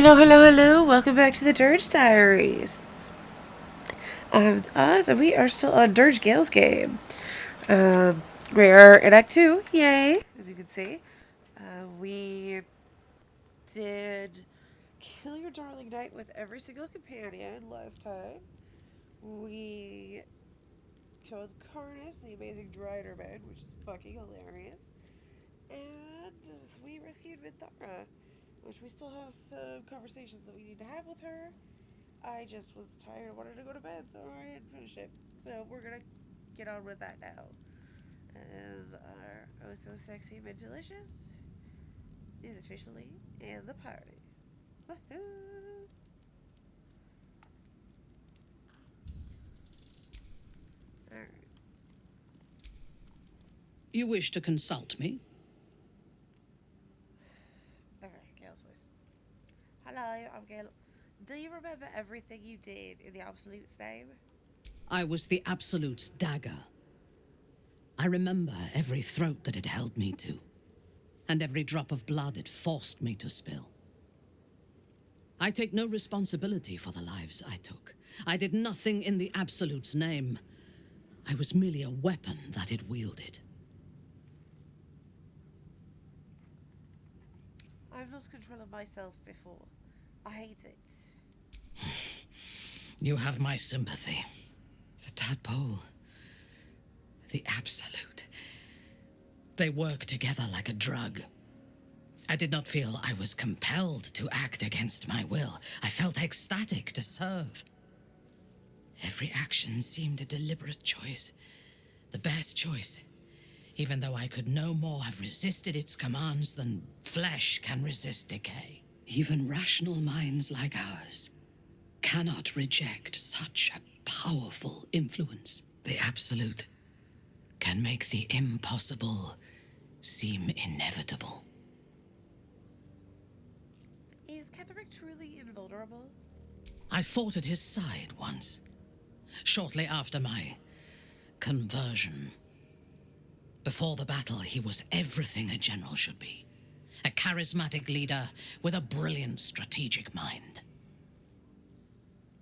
Hello, hello, hello. Welcome back to the Dirge Diaries. So we are still on Dirge Gale's game. We're in Act 2, yay, as you can see. We did Kill Your Darling Knight with every single companion last time. We killed Karnas, the amazing Driderman, which is fucking hilarious. And we rescued Vinthara, which we still have some conversations that we need to have with her. I just was tired and wanted to go to bed, so I didn't finish it. So we're gonna get on with that now. As our oh so sexy but delicious is officially in the party. Woohoo! Alright. You wish to consult me? Alright, Gale's voice. Hello, I'm Gale. Do you remember everything you did in the Absolute's name? I was the Absolute's dagger. I remember every throat that it held me to, and every drop of blood it forced me to spill. I take no responsibility for the lives I took. I did nothing in the Absolute's name. I was merely a weapon that it wielded. I've lost control of myself before. I hate it. You have my sympathy. The tadpole. The Absolute. They work together like a drug. I did not feel I was compelled to act against my will. I felt ecstatic to serve. Every action seemed a deliberate choice. The best choice. Even though I could no more have resisted its commands than flesh can resist decay. Even rational minds like ours cannot reject such a powerful influence. The Absolute can make the impossible seem inevitable. Is Ketherick truly invulnerable? I fought at his side once, shortly after my conversion. Before the battle, he was everything a general should be. A charismatic leader with a brilliant strategic mind.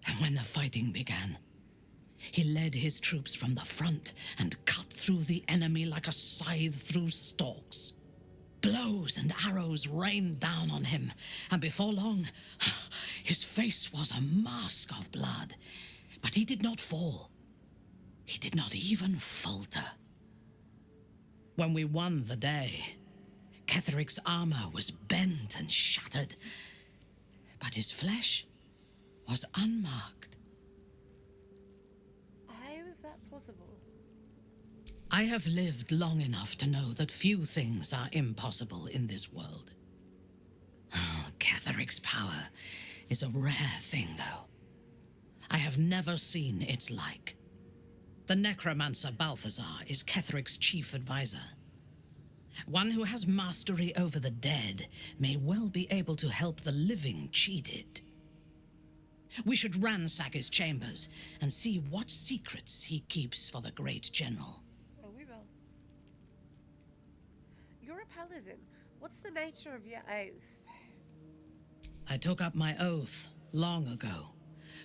And when the fighting began, he led his troops from the front and cut through the enemy like a scythe through stalks. Blows and arrows rained down on him, and before long, his face was a mask of blood. But he did not fall. He did not even falter. When we won the day, Ketherick's armor was bent and shattered, but his flesh was unmarked. How is that possible? I have lived long enough to know that few things are impossible in this world. Oh, Ketherick's power is a rare thing, though. I have never seen its like. The necromancer Balthazar is Ketherick's chief advisor. One who has mastery over the dead may well be able to help the living cheated. We should ransack his chambers and see what secrets he keeps for the great general. Oh, we will. You're a paladin. What's the nature of your oath? I took up my oath long ago,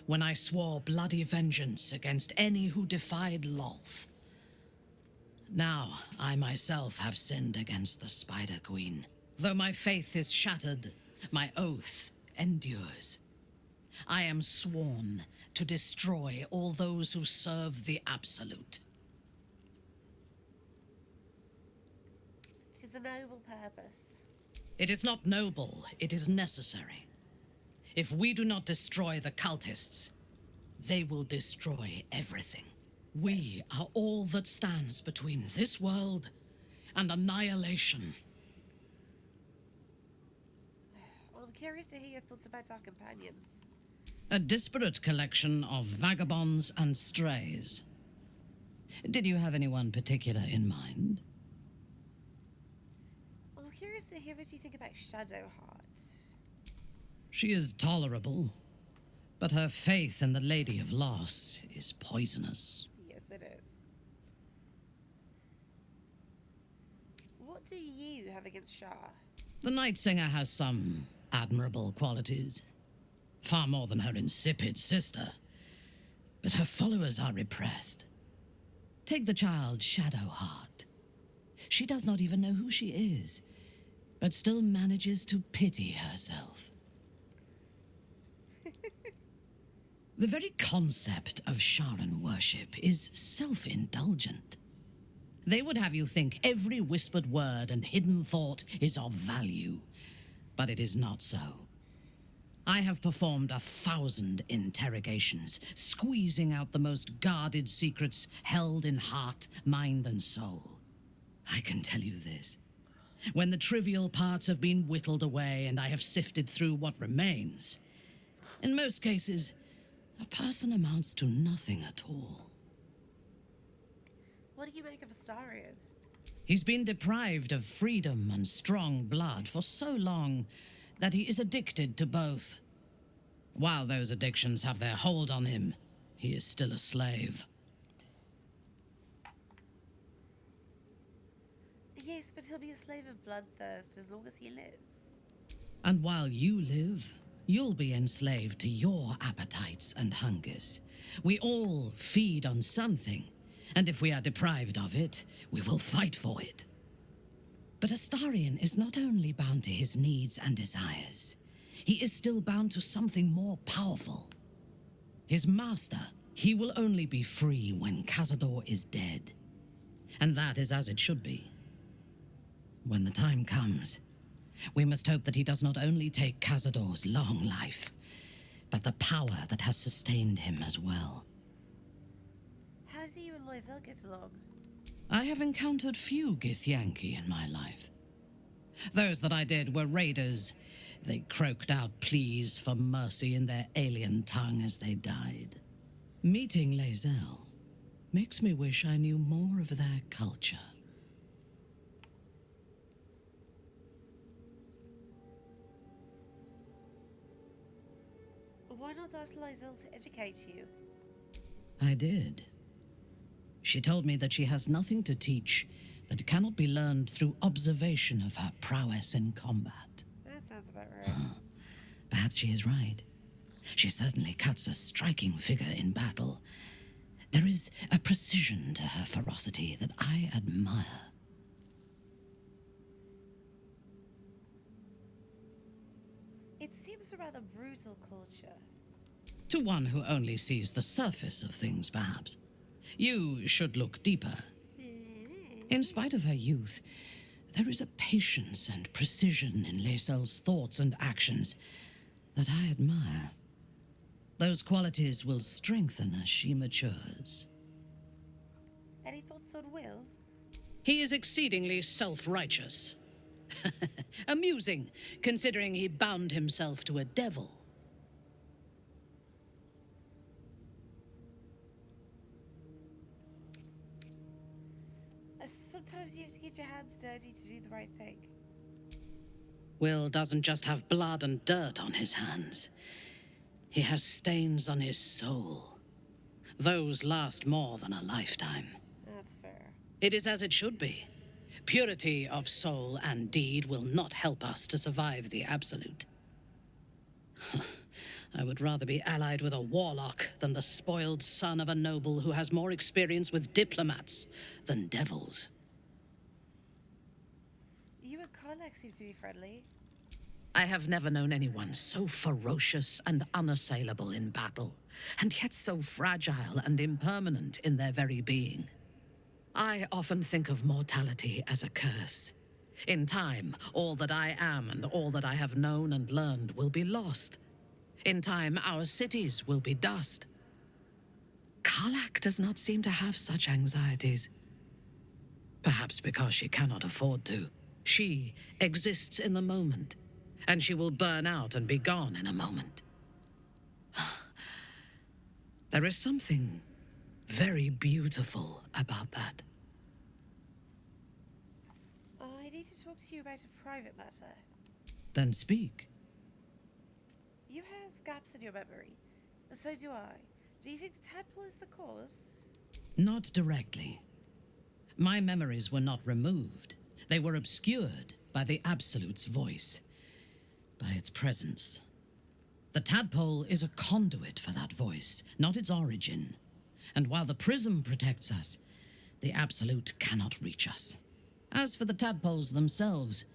when I swore bloody vengeance against any who defied Lolth. Now, I myself have sinned against the Spider Queen. Though my faith is shattered, my oath endures. I am sworn to destroy all those who serve the Absolute. Tis a noble purpose. It is not noble, it is necessary. If we do not destroy the cultists, they will destroy everything. We are all that stands between this world and annihilation. Well, I'm curious to hear your thoughts about our companions. A disparate collection of vagabonds and strays. Did you have anyone particular in mind? I'm curious to hear what you think about Shadowheart. She is tolerable, but her faith in the Lady of Loss is poisonous. Yes, it is. What do you have against Shah? The Night Singer has some admirable qualities. Far more than her insipid sister. But her followers are repressed. Take the child Shadowheart. She does not even know who she is, but still manages to pity herself. The very concept of Sharan worship is self-indulgent. They would have you think every whispered word and hidden thought is of value, but it is not so. I have performed 1,000 interrogations, squeezing out the most guarded secrets held in heart, mind, and soul. I can tell you this. When the trivial parts have been whittled away and I have sifted through what remains, in most cases, a person amounts to nothing at all. What do you make of Astarion? He's been deprived of freedom and strong blood for so long that he is addicted to both. While those addictions have their hold on him, he is still a slave. Yes, but he'll be a slave of bloodthirst as long as he lives. And while you live, you'll be enslaved to your appetites and hungers. We all feed on something, and if we are deprived of it, we will fight for it. But Astarion is not only bound to his needs and desires, he is still bound to something more powerful. His master, he will only be free when Cazador is dead. And that is as it should be. When the time comes, we must hope that he does not only take Cazador's long life, but the power that has sustained him as well. How do you and Loisel get along? I have encountered few Githyanki in my life. Those that I did were raiders. They croaked out pleas for mercy in their alien tongue as they died. Meeting Loisel makes me wish I knew more of their culture. Why not ask Loisel to educate you? I did. She told me that she has nothing to teach that cannot be learned through observation of her prowess in combat. That sounds about right. Perhaps she is right. She certainly cuts a striking figure in battle. There is a precision to her ferocity that I admire. It seems a rather brutal culture. To one who only sees the surface of things, perhaps. You should look deeper. In spite of her youth, there is a patience and precision in Loisel's thoughts and actions that I admire. Those qualities will strengthen as she matures. Any thoughts on Will? He is exceedingly self-righteous. Amusing, considering he bound himself to a devil. Sometimes you have to get your hands dirty to do the right thing. Will doesn't just have blood and dirt on his hands. He has stains on his soul. Those last more than a lifetime. That's fair. It is as it should be. Purity of soul and deed will not help us to survive the absolute. I would rather be allied with a warlock than the spoiled son of a noble who has more experience with diplomats than devils. You and Karlak seem to be friendly. I have never known anyone so ferocious and unassailable in battle, and yet so fragile and impermanent in their very being. I often think of mortality as a curse. In time, all that I am and all that I have known and learned will be lost. In time, our cities will be dust. Karlak does not seem to have such anxieties. Perhaps because she cannot afford to. She exists in the moment, and she will burn out and be gone in a moment. There is something very beautiful about that. I need to talk to you about a private matter. Then speak. You have gaps in your memory. So do I. Do you think the tadpole is the cause? Not directly. My memories were not removed. They were obscured by the Absolute's voice, by its presence. The tadpole is a conduit for that voice, not its origin. And while the prism protects us, the Absolute cannot reach us. As for the tadpoles themselves,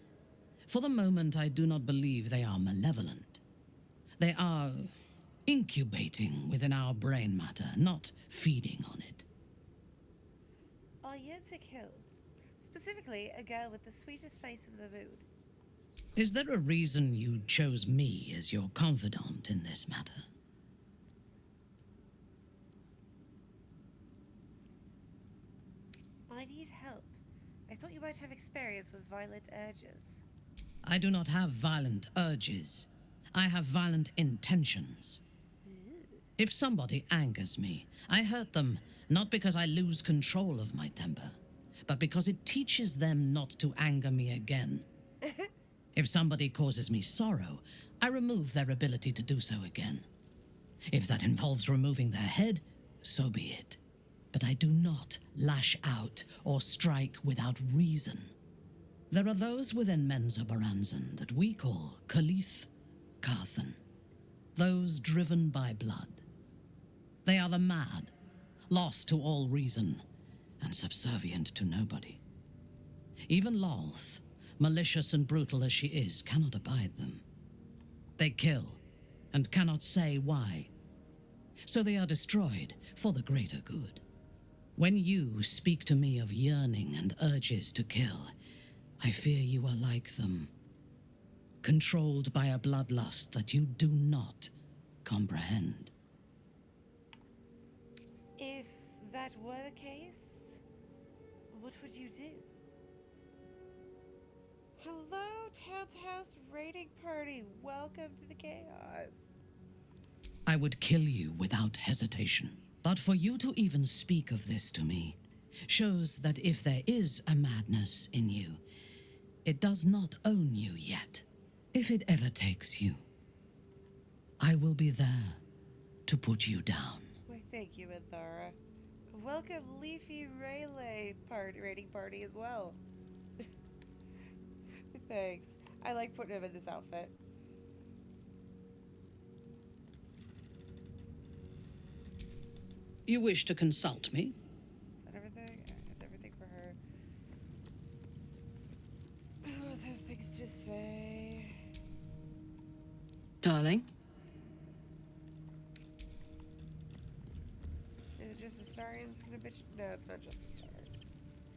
for the moment I do not believe they are malevolent. They are incubating within our brain matter, not feeding on it. Are you to kill? Specifically, a girl with the sweetest face of the moon. Is there a reason you chose me as your confidant in this matter? I need help. I thought you might have experience with violent urges. I do not have violent urges. I have violent intentions. If somebody angers me, I hurt them not because I lose control of my temper, but because it teaches them not to anger me again. If somebody causes me sorrow, I remove their ability to do so again. If that involves removing their head, so be it. But I do not lash out or strike without reason. There are those within Menzo Baranzan that we call Kalith Karthan, those driven by blood. They are the mad, lost to all reason, and subservient to nobody. Even Lolth, malicious and brutal as she is, cannot abide them. They kill, and cannot say why. So they are destroyed for the greater good. When you speak to me of yearning and urges to kill, I fear you are like them, controlled by a bloodlust that you do not comprehend. If that were the case, what would you do? Hello, Townhouse Raiding Party. Welcome to the chaos. I would kill you without hesitation. But for you to even speak of this to me shows that if there is a madness in you, it does not own you yet. If it ever takes you, I will be there to put you down. Why, thank you, Anthara. Welcome, Leafy Rayleigh raiding party as well. Thanks. I like putting him in this outfit. You wish to consult me? Is that everything? That's everything for her. Who else has things to say? Darling? Is it just a Starian that's gonna bitch? No, it's not just a Starian.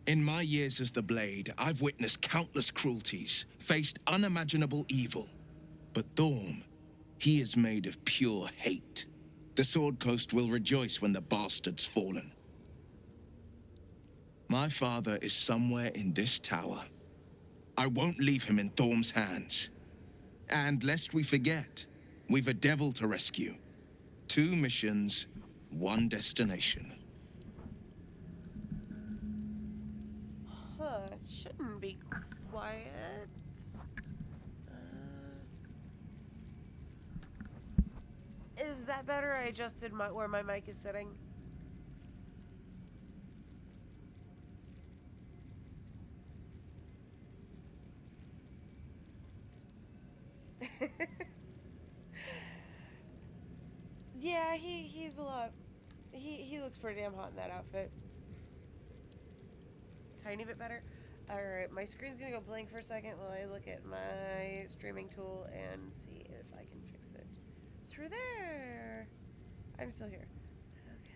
In my years as the Blade, I've witnessed countless cruelties, faced unimaginable evil. But Thorm, he is made of pure hate. The Sword Coast will rejoice when the bastard's fallen. My father is somewhere in this tower. I won't leave him in Thorm's hands. And lest we forget, we've a devil to rescue. 2 missions, 1 destination. Huh, it shouldn't be quiet. Is that better? I adjusted where my mic is sitting. Yeah, he's a lot. He looks pretty damn hot in that outfit. Tiny bit better. Alright, my screen's gonna go blank for a second while I look at my streaming tool and see if I can fix it. Through there! I'm still here. Okay.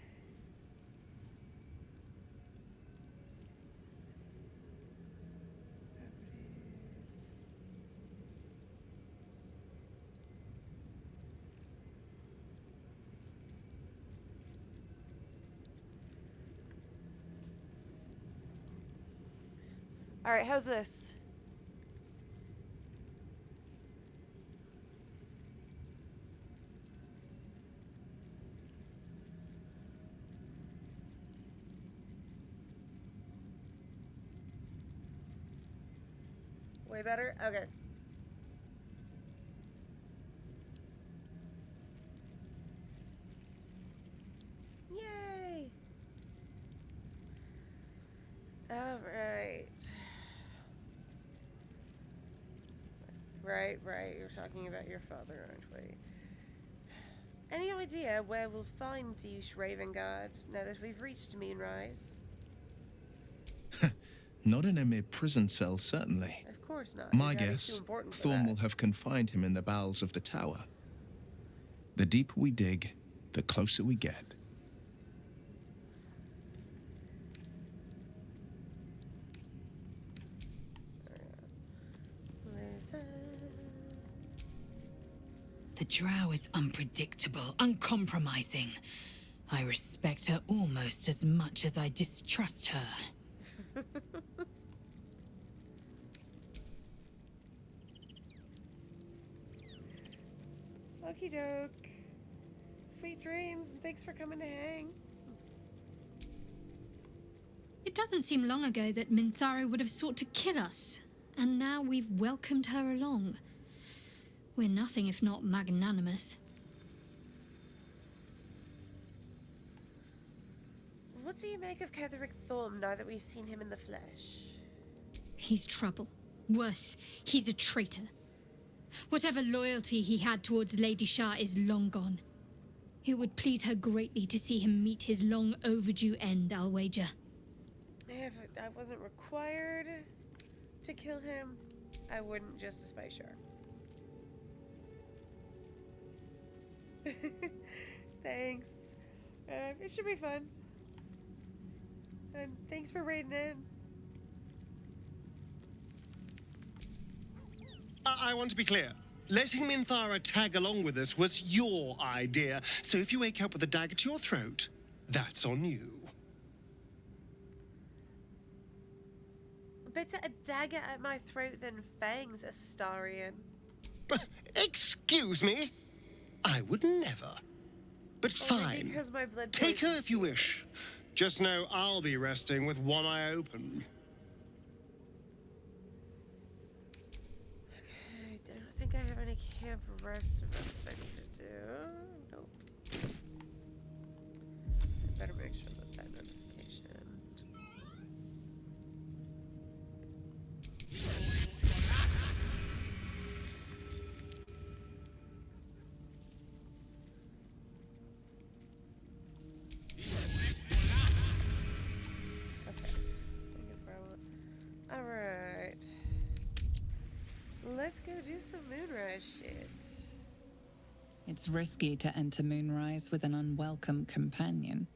Alright, how's this? Way better? Okay. Yay! Alright. Right. You're talking about your father, aren't we? Any idea where we'll find Douche Raven God now that we've reached Moonrise? Not in a mere prison cell, certainly. Of course not. My Your daddy's guess, too important for Thorn that. will have confined him in the bowels of the tower. The deeper we dig, the closer we get. The drow is unpredictable, uncompromising. I respect her almost as much as I distrust her. Okie doke. Sweet dreams, and thanks for coming to hang. It doesn't seem long ago that Minthara would have sought to kill us, and now we've welcomed her along. We're nothing if not magnanimous. What do you make of Ketherick Thorm now that we've seen him in the flesh? He's trouble. Worse, he's a traitor. Whatever loyalty he had towards Lady Shah is long gone. It would please her greatly to see him meet his long overdue end, I'll wager. If I wasn't required to kill him, I wouldn't, just to be sure. Thanks. It should be fun. And thanks for raiding in. I want to be clear. Letting Minthara tag along with us was your idea, so if you wake up with a dagger to your throat, that's on you. Better a dagger at my throat than fangs, Astarion. Excuse me? I would never. But Only fine. because my blood Take her poisons if you you. wish. Just know I'll be resting with one eye open. I don't think I have any camp rest events I need to do. Nope. I better make sure that notification. Okay. I think it's where I want. Alright. Let's go do some moonrise shit. It's risky to enter Moonrise with an unwelcome companion.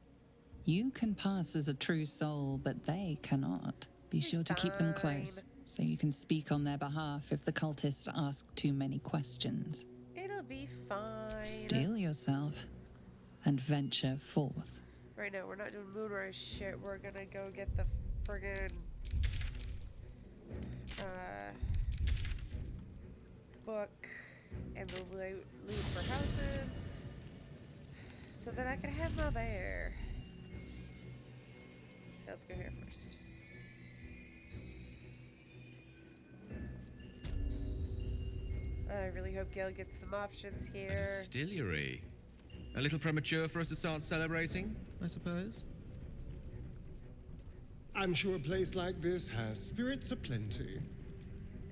You can pass as a true soul, but they cannot. Be sure to keep them close, so you can speak on their behalf if the cultists ask too many questions. It'll be fine. Steel yourself and venture forth. Right now, we're not doing moonrise shit. We're gonna go get the friggin' book and the loot for houses so that I can have my bear. Let's go here first. I really hope Gale gets some options A here. distillery. A little premature for us to start celebrating, I suppose. I'm sure a place like this has spirits aplenty.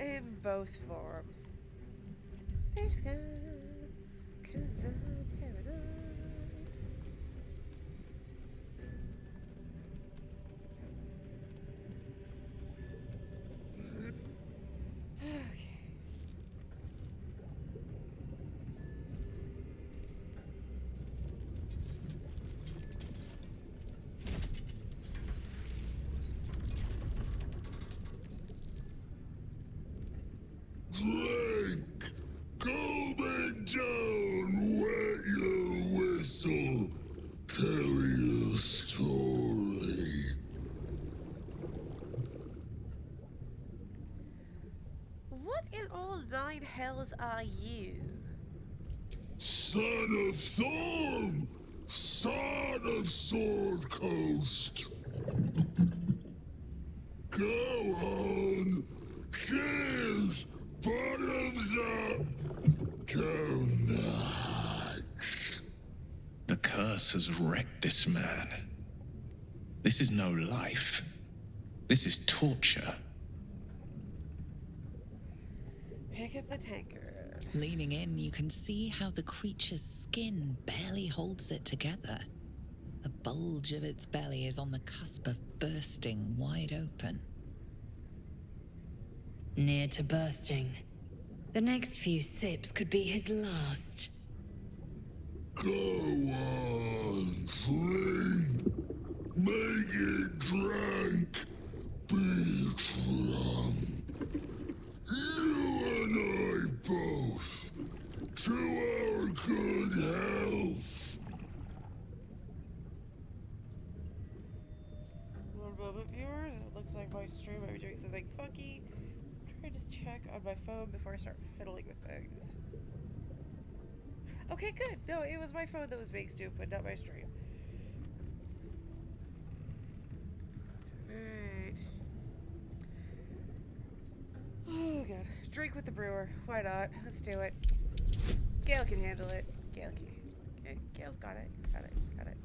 In both forms. Safe sky, 'cause I'm paranoid. Okay. Drink! Go back down, wet your whistle, tell your story. What in all nine hells are you? Son of Thorn! Son of Sword Coast! Go on! Kill else has wrecked this man. This is no life. This is torture. Pick up the tankard. Leaning in, you can see how the creature's skin barely holds it together. The bulge of its belly is on the cusp of bursting wide open. Near to bursting. The next few sips could be his last. Go on, drink. Make it drunk. Be drunk. You and I both. To our good health. One moment, viewers. It looks like my stream might be doing something funky. I'm trying to check on my phone before I start fiddling with things. Okay, good. No, it was my phone that was being stupid, not my stream. Alright. Oh, God. Drink with the brewer. Why not? Let's do it. Gale can handle it. Gale can. Okay, Gale's got it. He's got it. He's got it.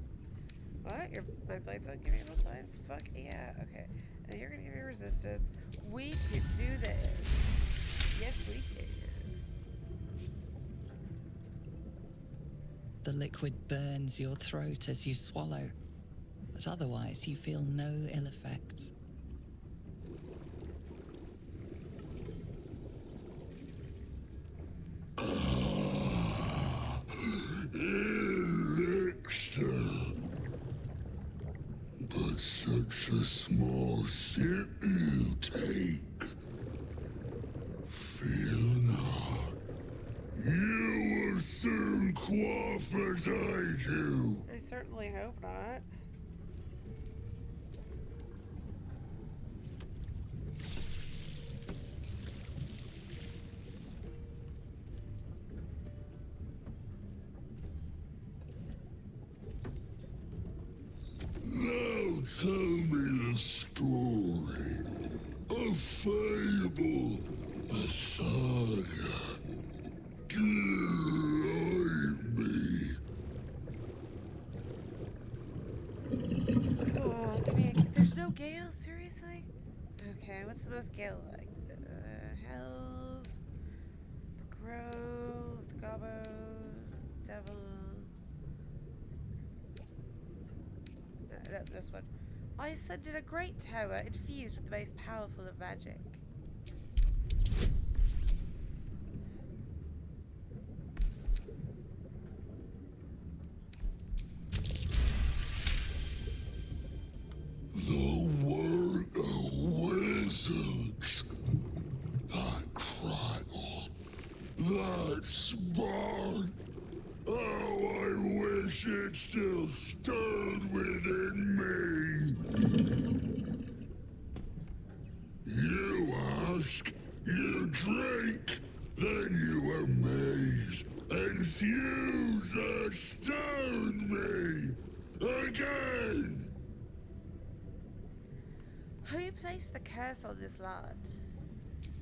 What? My blade's not giving me a blade? Fuck yeah. Okay. And you're gonna give me resistance. We can do this. Yes, we can. The liquid burns your throat as you swallow, but otherwise you feel no ill effects. Elixir. But such a small sip you take. Fear not. You will soon quaff as I do. I certainly hope not. Now tell me a story. A fable. A saga. Delight me. Oh, I mean, there's no Gale? Seriously? Okay, what's the most Gale like? The Hells, the Grove, the Gobos, the Devil. No, this one. I ascended a great tower infused with the most powerful of magic. The work of wizards. That crackle. That spark. Oh, I wish it still stirred within me. You ask, you drink, then you amaze, infuse, astound me. Again. Who placed the curse on this land?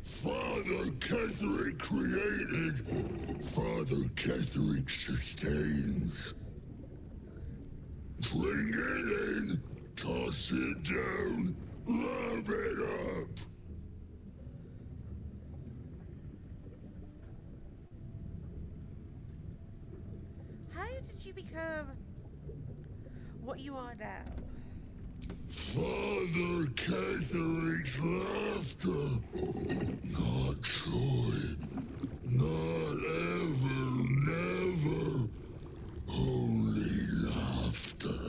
Father Ketherick created, Father Ketherick sustains. Bring it in, toss it down, love it up. How did you become what you are now? Father Ketherick's laughter, not joy, not ever, never, only laughter.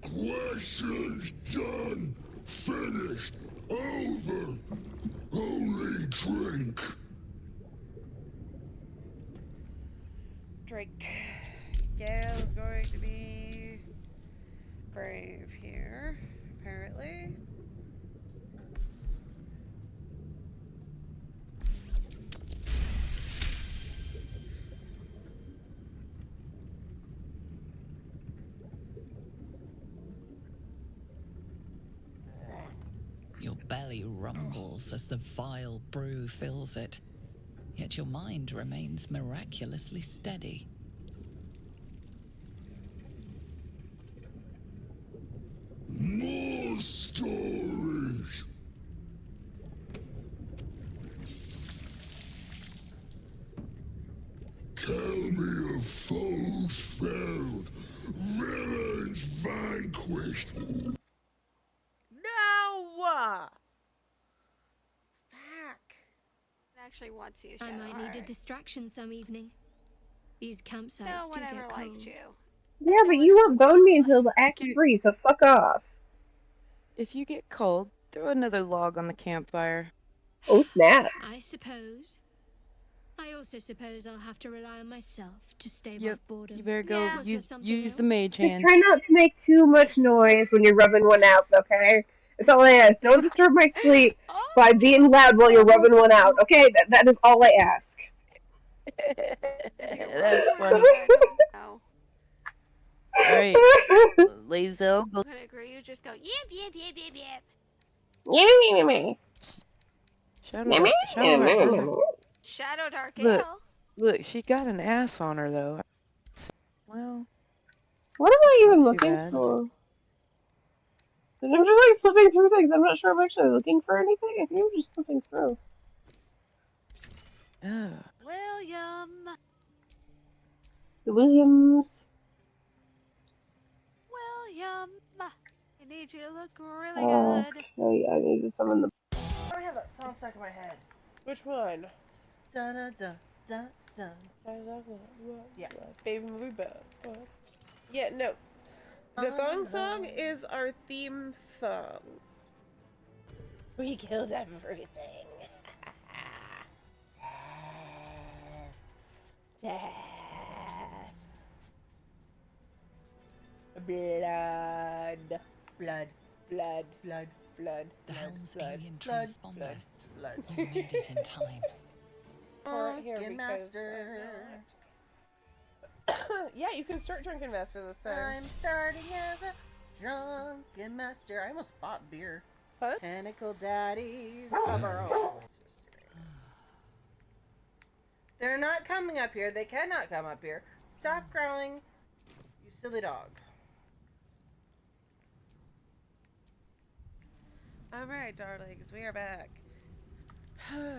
Questions done, finished, over, only drink. Drink. Gale's going to be brave here, apparently. Your belly rumbles as the vile brew fills it, yet your mind remains miraculously steady. More stories. Tell me of foes found, villains vanquished. No! Fuck. Actually wants you, I might need a Shadowheart. distraction some evening. These campsites No do one ever get liked cold. you. Yeah, but you won't bone me until Act 3, so fuck off. If you get cold, throw another log on the campfire. Oh, snap. I suppose. I also suppose I'll have to rely on myself to stave Yep, off boredom. you better go Was there something use the else? mage Just hand. try not to make too much noise when you're rubbing one out, okay? That's all I ask. Don't disturb my sleep by being loud while you're rubbing one out, okay? That is all I ask. That's funny. No. Alright, Lazel, go. I'm gonna agree. You just go yip yip yip yip yip. Shadowheart doesn't. Shadow Dark Look, Gale. look, she got an ass on her though. Well, What am I even not too looking bad. for? 'Cause I'm just like flipping through things. I'm not sure I'm actually looking for anything. I think I'm just flipping through. William. The Williams. William. I need you to look really Oh, good. yeah, I need to summon the. I have that song stuck in my head. Which one? Da da da da da. Yeah. Baby movie bell. Yeah, no. The thong song is our theme song. We killed everything. Death. Blood. Blood. Blood. Blood. Blood. The Helm's blood, alien blood, transponder. blood. You've made it in time. Drunken Master. Yeah, you can start Drunken Master this time. I'm starting as a drunken master. I almost bought beer. What? Tentacle daddies of our own. They're not coming up here. They cannot come up here. Stop growling, you silly dog. Alright, darlings, we are back.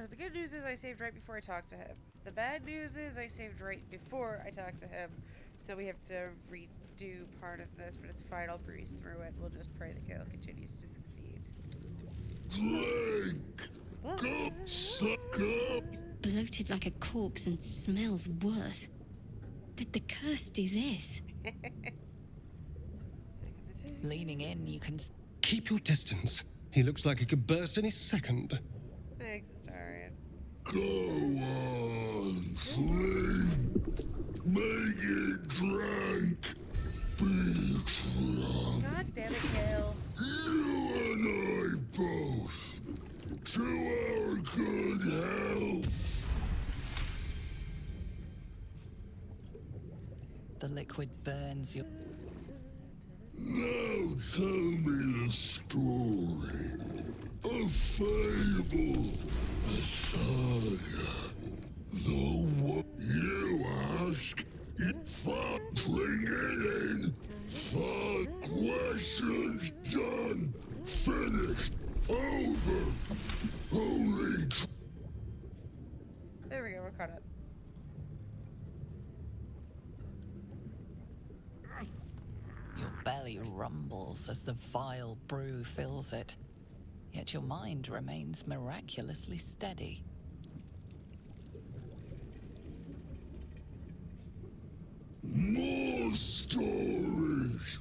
The good news is I saved right before I talked to him. The bad news is I saved right before I talked to him. So we have to redo part of this, but it's fine. I'll breeze through it. We'll just pray that Gale continues to succeed. Drink! Go, sucker! He's bloated like a corpse and smells worse. Did the curse do this? Leaning in, you can. Keep your distance. He looks like he could burst any second. Thanks, Astarion. Go on, sleep. Make it drunk. Be drunk. God damn it, Gale. You and I both. To our good health. The liquid burns your. Now tell me a story. A fable. A saga. The what you ask. Fuck, bring it in. Fuck, questions done. Finished. Over. Holy. There we go, we're caught up. Your belly rumbles as the vile brew fills it. Yet your mind remains miraculously steady. More stories.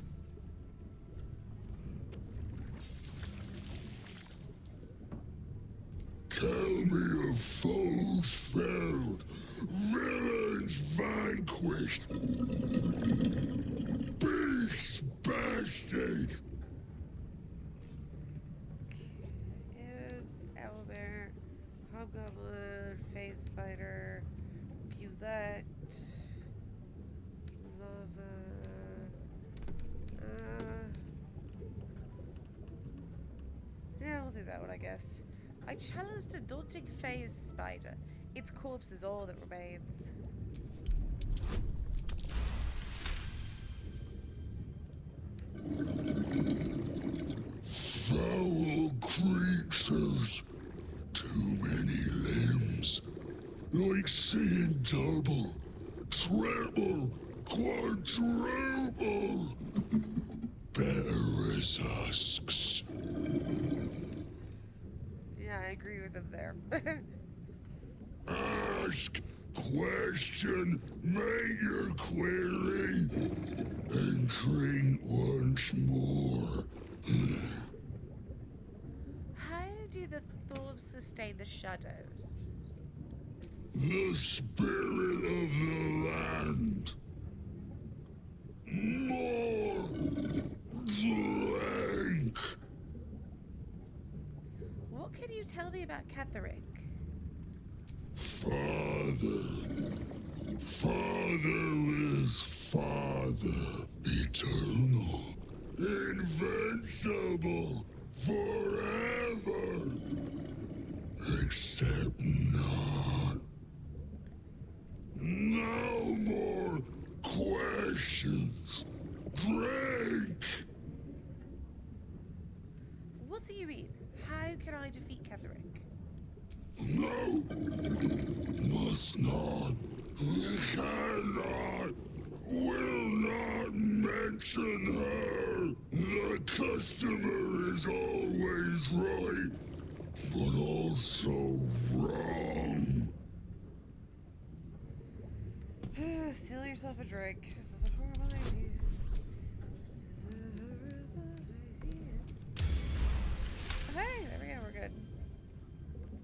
Tell me of foes found, villains vanquished, beast bastard. Ibs, owlbear, hobgoblin, face spider, Bulette, lava. Yeah, we'll do that one, I guess. I challenged a daunting phase spider. Its corpse is all that remains. like seeing double, triple, quadruple. Better as husks. Yeah, I agree with him there. Ask, question, make your query, and drink once more. How do the Thorns sustain the shadows? The spirit of the land. More drink. What can you tell me about Catherick? Father. Father is Father. Eternal. Invincible. Forever. Except not. No more questions. Drink. What do you mean? How can I defeat Catherick? No. Must not. Cannot. Will not mention her. The customer is always right, but also wrong. Steal yourself a drink. This is a horrible idea. Okay, there we go, we're good.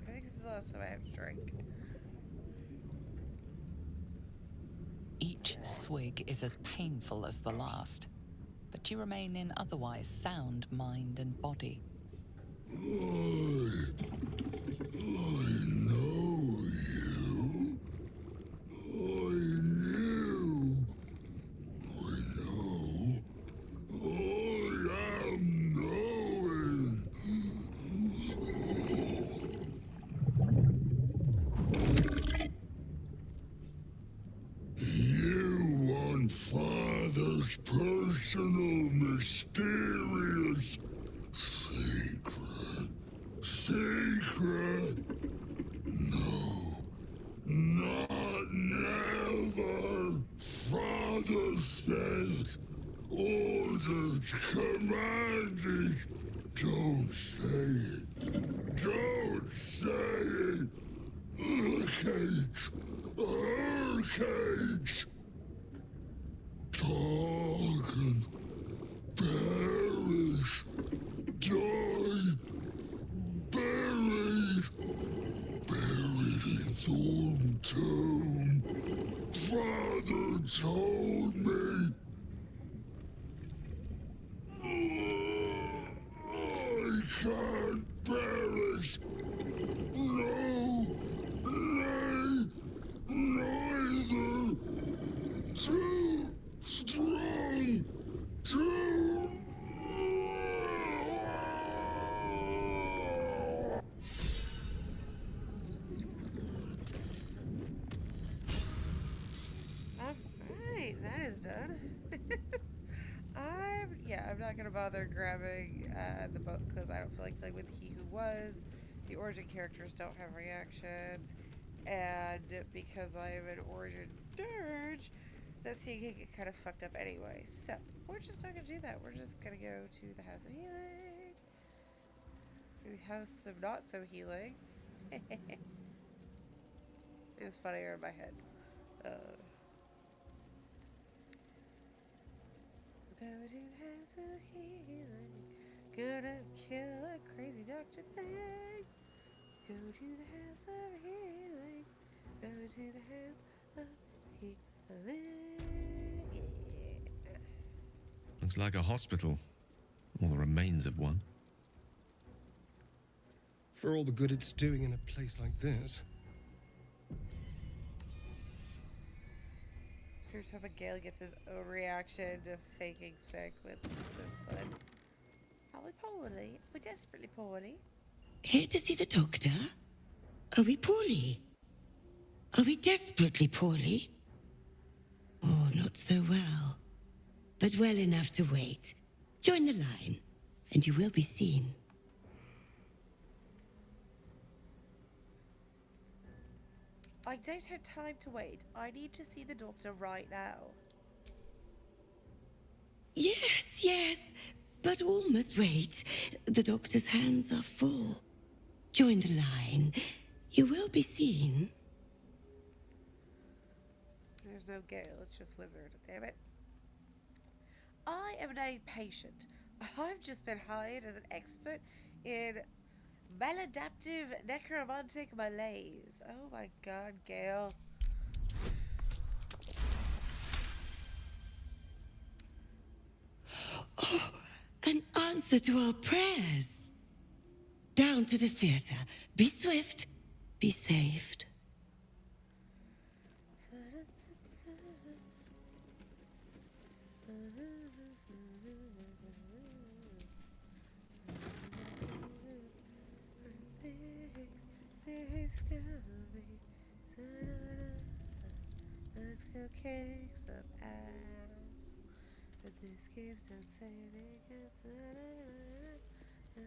I think this is the last time I have to drink. Each swig is as painful as the last, but you remain in otherwise sound mind and body. I know you. I knew. I know. I am knowing. You want Father's personal, mysterious secret. Secret. No. Not never. Father said. Ordered. Commanded. Don't say it. Don't say it. Her cage. Her cage. Talking. Perish. Die. Buried. Buried in Thorn Tomb. Father told me. I can't perish. No. Nay. Neither. Too strong. Too. Alright, that is done. I'm not gonna bother grabbing the book because I don't feel like playing with He Who Was. The origin characters don't have reactions, and because I am an origin dirge, that scene can get kind of fucked up anyway. So we're just not gonna do that. We're just gonna go to the House of Healing, the House of Not So Healing. It was funnier in my head. Go to the House of Healing. Gonna kill a crazy doctor thing. Go to the House of Healing. Go to the House of Healing. Yeah. Looks like a hospital. Or the remains of one. For all the good it's doing in a place like this. Here's hoping Gale gets his own reaction to faking sick with this one. Are we poorly? We're desperately poorly. Here to see the doctor? Are we poorly? Are we desperately poorly? Oh, not so well. But well enough to wait. Join the line, and you will be seen. I don't have time to wait. I need to see the doctor right now. Yes, yes, but all must wait. The doctor's hands are full. Join the line. You will be seen. There's no Gale, it's just Wizard. Damn it. I am no patient. I've just been hired as an expert in maladaptive necromantic malaise. Oh my god, Gale. Oh, an answer to our prayers. Down to the theater. Be swift. Be saved. Let's go kick some ass. But this game's don't say they can.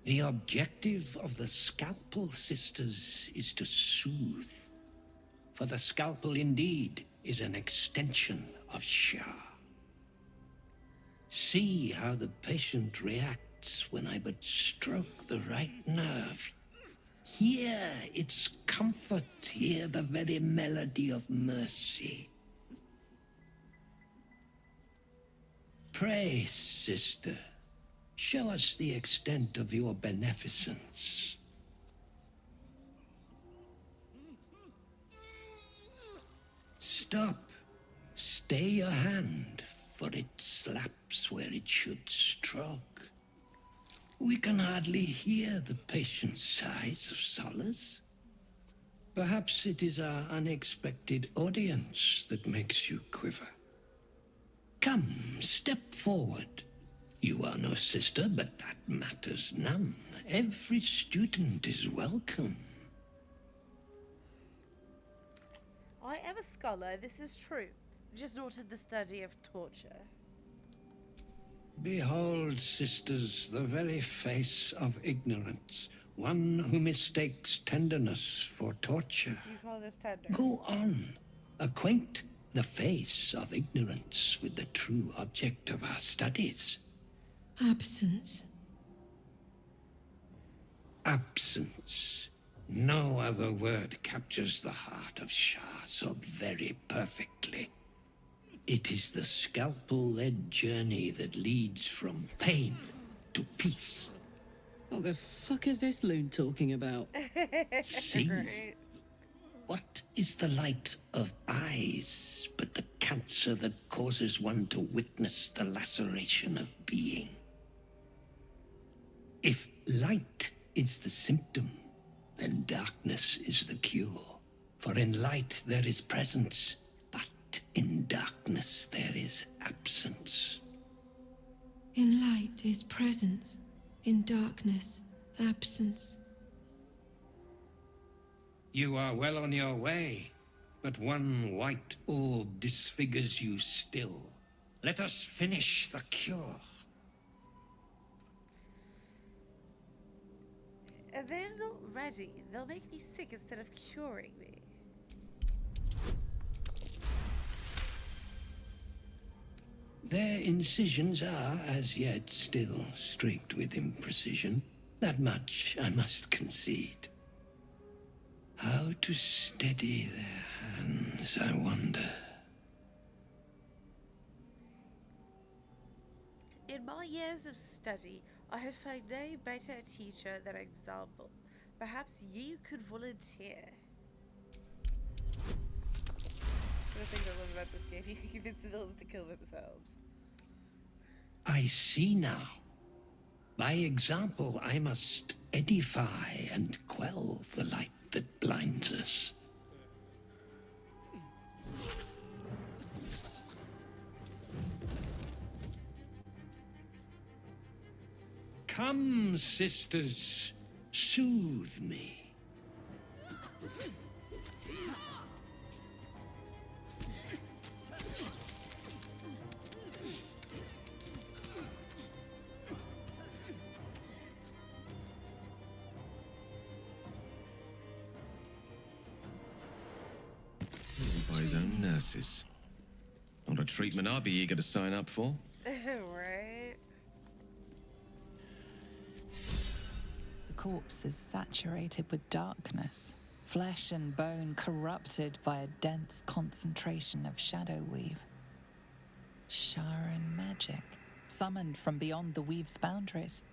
The objective of the Scalpel Sisters is to soothe. For the scalpel indeed is an extension of Shah. See how the patient reacts when I but stroke the right nerve. Hear its comfort, hear the very melody of mercy. Pray, sister, show us the extent of your beneficence. Stop. Stay your hand, for it slaps where it should stroke. We can hardly hear the patient's sighs of solace. Perhaps it is our unexpected audience that makes you quiver. Come, step forward. You are no sister, but that matters none. Every student is welcome. I am a scholar, this is true. Just not in the study of torture. Behold, sisters, the very face of ignorance. One who mistakes tenderness for torture. You call this tender? Go on. Acquaint the face of ignorance with the true object of our studies. Absence. Absence. No other word captures the heart of Shah so very perfectly. It is the scalpel-led journey that leads from pain to peace. What the fuck is this loon talking about? See? What is the light of eyes but the cancer that causes one to witness the laceration of being? If light is the symptom, then darkness is the cure. For in light there is presence, but in darkness there is absence. In light is presence, in darkness, absence. You are well on your way, but one white orb disfigures you still. Let us finish the cure. They're not ready. They'll make me sick instead of curing me. Their incisions are, as yet, still streaked with imprecision. That much I must concede. How to steady their hands, I wonder. In my years of study, I have found no better teacher than example. Perhaps you could volunteer. One of the things I love about this game, you can convince the villains to kill themselves. I see now. By example, I must edify and quell the light that blinds us. Come, sisters, soothe me. own nurses. Not a treatment I'd be eager to sign up for. Right? The corpse is saturated with darkness, flesh and bone corrupted by a dense concentration of shadow weave. Sharan magic, summoned from beyond the weave's boundaries,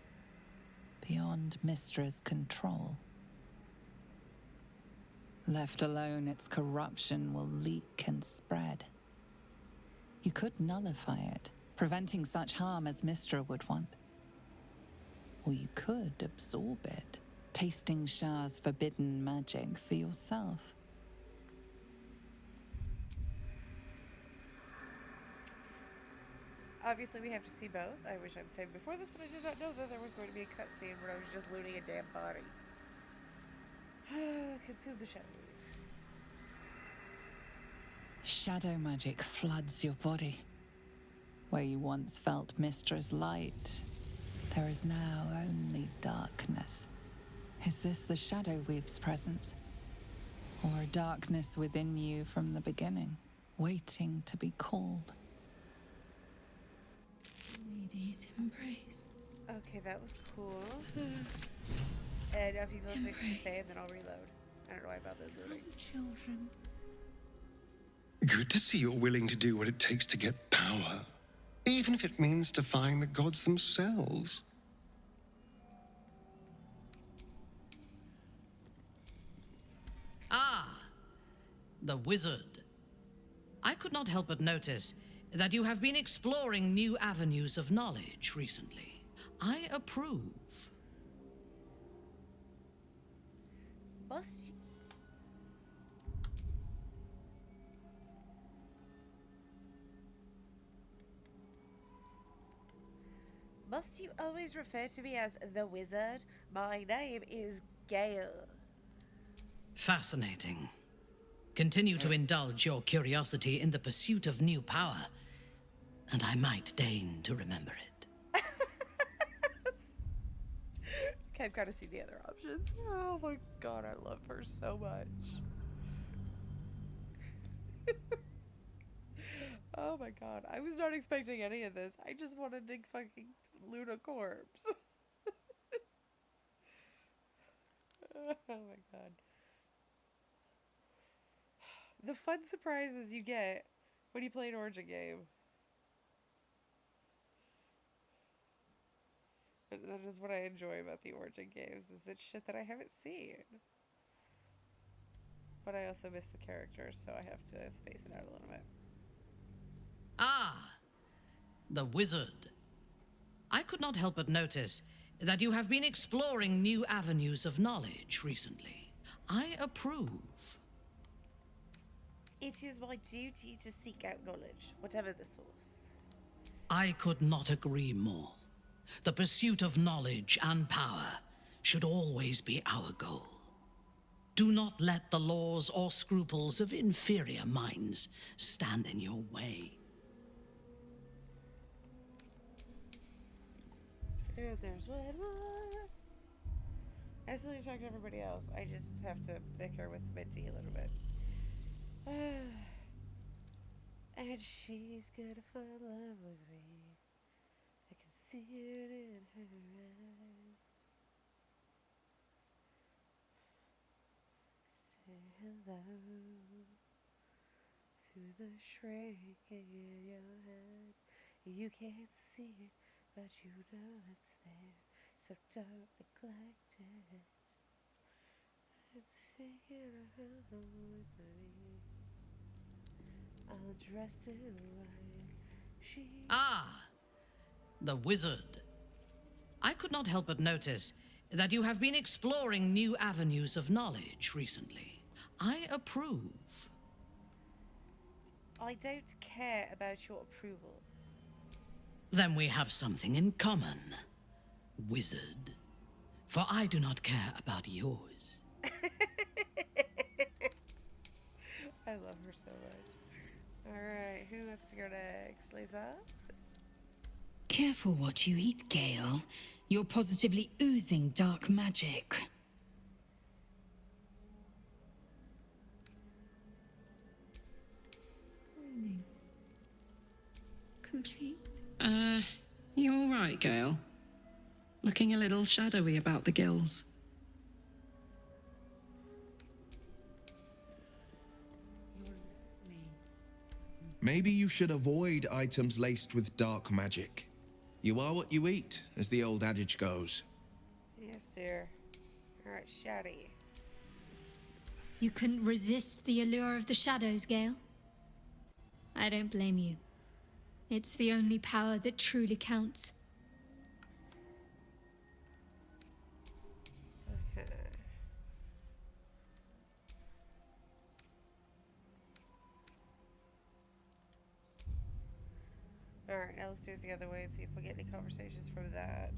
beyond Mystra's control. Left alone, its corruption will leak and spread. You could nullify it, preventing such harm as Mystra would want. Or you could absorb it, tasting Shah's forbidden magic for yourself. Obviously, we have to see both. I wish I'd said before this, but I did not know that there was going to be a cutscene where I was just looting a damn body. Consume the shadow weave. Shadow magic floods your body. Where you once felt Mystra's light, there is now only darkness. Is this the Shadow Weave's presence? Or a darkness within you from the beginning, waiting to be called? Lady's embrace. Okay, that was cool. And now people have things to say, and then I'll reload. I don't know why about this loading. Children. Good to see you're willing to do what it takes to get power, even if it means defying the gods themselves. Ah, the wizard. I could not help but notice that you have been exploring new avenues of knowledge recently. I approve. Must you always refer to me as the wizard? My name is Gale. Fascinating. Continue to indulge your curiosity in the pursuit of new power, and I might deign to remember it. Okay, I've got to see the other options. Oh my god, I love her so much. Oh my god, I was not expecting any of this. I just wanted to fucking loot a corpse. Oh my god. The fun surprises you get when you play an origin game. That is what I enjoy about the origin games, is it's shit that I haven't seen. But I also miss the characters, so I have to space it out a little bit. Ah, the wizard. I could not help but notice that you have been exploring new avenues of knowledge recently. I approve. It is my duty to seek out knowledge, whatever the source. I could not agree more. The pursuit of knowledge and power should always be our goal. Do not let the laws or scruples of inferior minds stand in your way. And there's one more. I still need to talk to everybody else. I just have to bicker with Minty a little bit. And she's gonna fall in love with me. I can see it in her eyes. Say hello to the shrink in your head. You can't see it, but you know it's there. So don't neglect it. And sing it along with me. All dressed in white. She. Ah, the wizard. I could not help but notice that you have been exploring new avenues of knowledge recently. I approve. I don't care about your approval. Then we have something in common, wizard. For I do not care about yours. I love her so much. Alright, who wants to go next? Lisa? Careful what you eat, Gale. You're positively oozing dark magic. complete. You all right, Gale? Looking a little shadowy about the gills. Maybe you should avoid items laced with dark magic. You are what you eat, as the old adage goes. Yes, dear. Alright, Shaddy. You couldn't resist the allure of the shadows, Gale. I don't blame you. It's the only power that truly counts. Okay. Alright, now let's do it the other way and see if we get any conversations from that.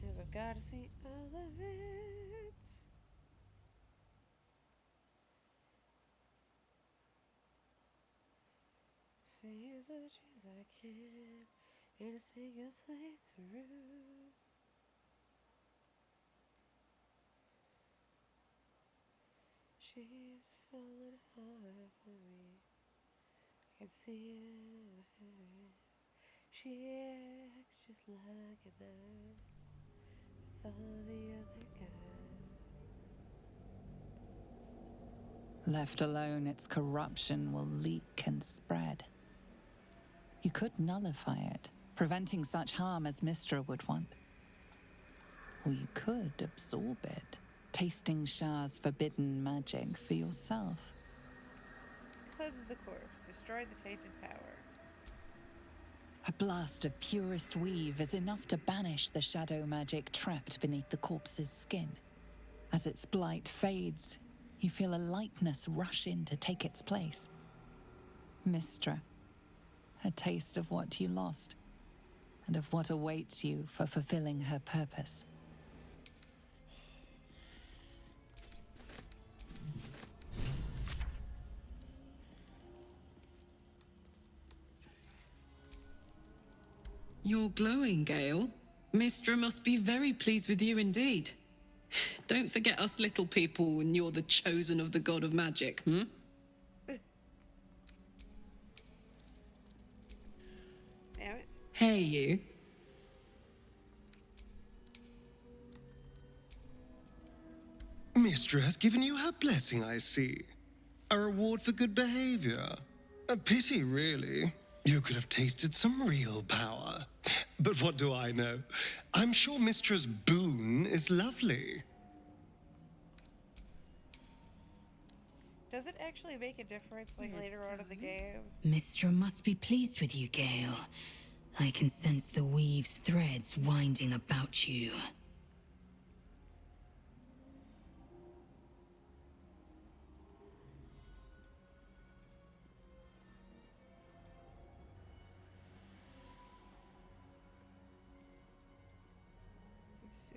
Because I've got to see all of it. See as much as I can in a single playthrough. She's falling hard for me. I can see it in her eyes. She acts just like a nurse with all the other guys. Left alone, its corruption will leak and spread. You could nullify it, preventing such harm as Mystra would want. Or you could absorb it, tasting Shah's forbidden magic for yourself. Cleanse the corpse. Destroy the tainted power. A blast of purest weave is enough to banish the shadow magic trapped beneath the corpse's skin. As its blight fades, you feel a lightness rush in to take its place. Mystra, a taste of what you lost, and of what awaits you for fulfilling her purpose. You're glowing, Gale. Mystra must be very pleased with you indeed. Don't forget us little people when you're the chosen of the god of magic, hmm? Damn it. Hey, you. Mystra has given you her blessing, I see. A reward for good behavior. A pity, really. You could have tasted some real power. But what do I know? I'm sure Mystra's boon is lovely. Does it actually make a difference, like, later on in the game? Mystra must be pleased with you, Gale. I can sense the weave's threads winding about you.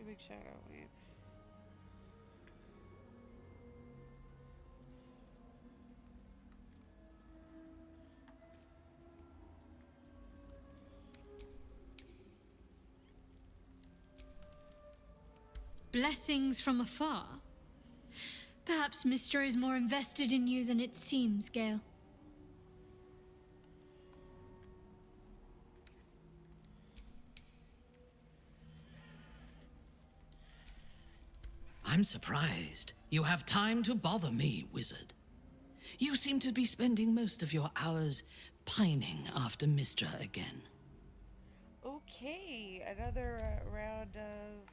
Big shadow wave. Blessings from afar? Perhaps Mystra is more invested in you than it seems, Gale. I'm surprised. You have time to bother me, wizard. You seem to be spending most of your hours pining after Mystra again. Okay, another round of...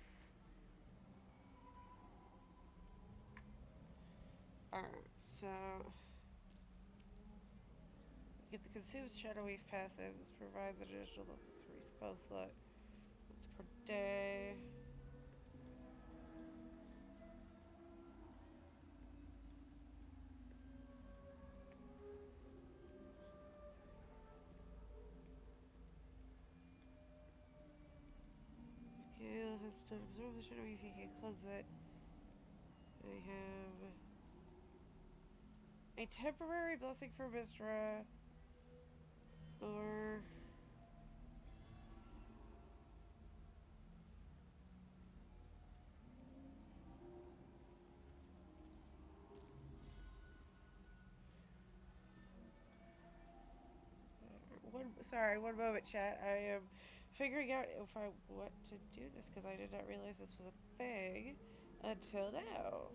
Alright, so... Get the consumed Shadow Wave passive. This provides an additional level 3 spell slot. Once per day. Gale has to absorb the Shadow Wave, he can cleanse it. I have a temporary blessing for Mystra, or one Sorry, one moment, chat. I am figuring out if I want to do this because I did not realize this was a thing until now.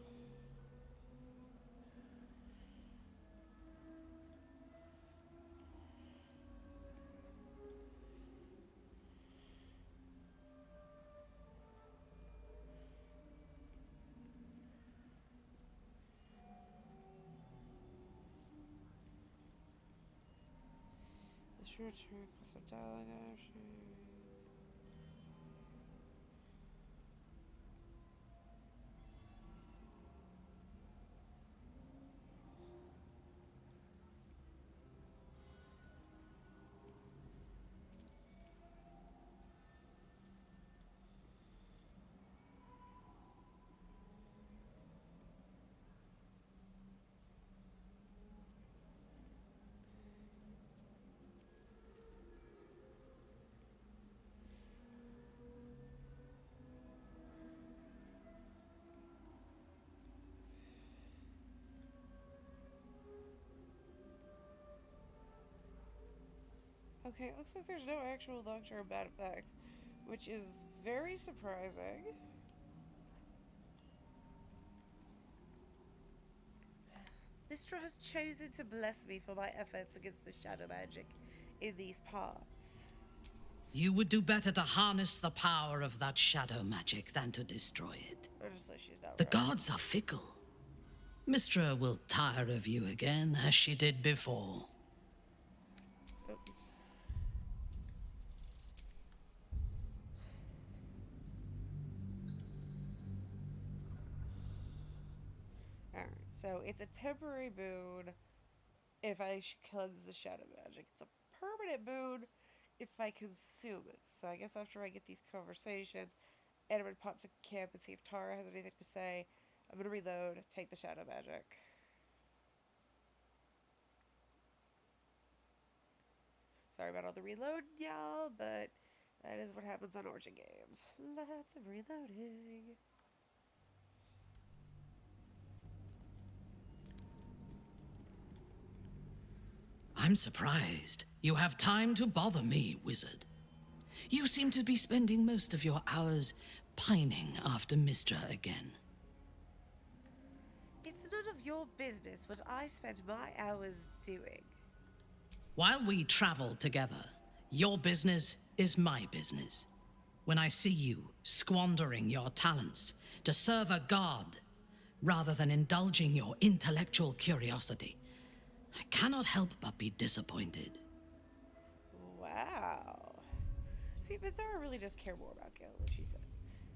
The short term cost of dialogue options. Okay, it looks like there's no actual long-term bad effects, which is very surprising. Mistra has chosen to bless me for my efforts against the shadow magic in these parts. You would do better to harness the power of that shadow magic than to destroy it. Honestly, she's not The right. gods are fickle. Mistra will tire of you again, as she did before. Oops. Alright, so it's a temporary boon if I cleanse the shadow magic. It's a permanent boon if I consume it. So I guess after I get these conversations, and I'm gonna pop to camp and see if Tara has anything to say. I'm gonna reload, take the shadow magic. Sorry about all the reload, y'all, but that is what happens on Origin games. Lots of reloading. I'm surprised. You have time to bother me, wizard. You seem to be spending most of your hours pining after Mistra again. It's none of your business what I spend my hours doing. While we travel together, your business is my business. When I see you squandering your talents to serve a god rather than indulging your intellectual curiosity, I cannot help but be disappointed. Wow. See, but Thora really does care more about Gale than she says.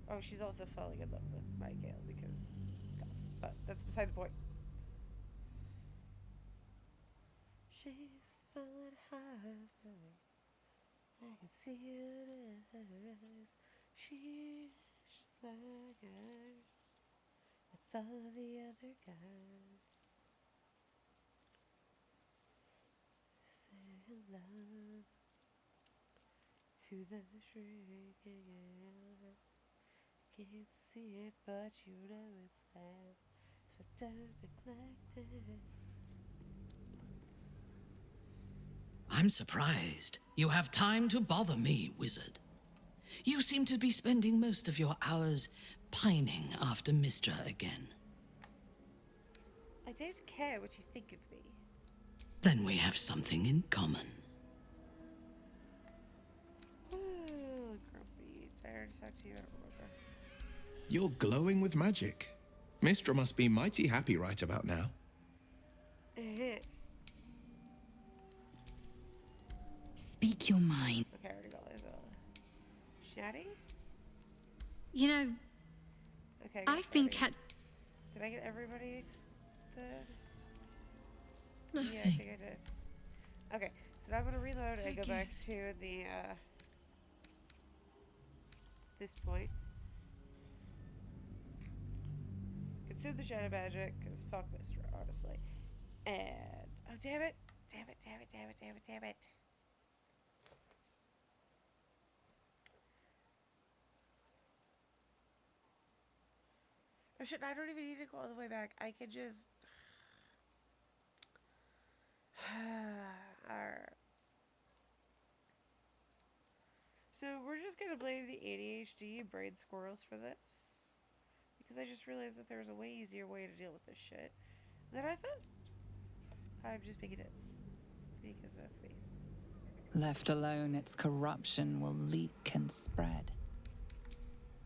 Oh, she's also falling in love with my Gale because stuff. But that's beside the point. She's falling hard for me. I can see it in her eyes. She's just like us with all the other guys. Say hello to the shrinking hour. Can't see it, but you know it's there. So don't neglect it. I'm surprised. You have time to bother me, wizard. You seem to be spending most of your hours pining after Mistra again. I don't care what you think of me. Then we have something in common. Oh, grumpy. Did I already talk to you? I don't remember. You're glowing with magic. Mistra must be mighty happy right about now. Speak your mind. Okay, I already got this. Shatty? You know, Okay, I've been Did I get everybody then? Nothing. Yeah, I think I did. Okay, so now I'm gonna reload and go back to the this point. Consume the shadow magic, cause fuck Mistra, honestly. And oh damn it! Damn it! Damn it! Damn it! Damn it! Damn it! Oh shit! I don't even need to go all the way back. I can just. Alright. So we're just gonna blame the ADHD and brain squirrels for this. Because I just realized that there's a way easier way to deal with this shit than I thought. I'm just picking hits. Because that's me. Left alone, its corruption will leak and spread.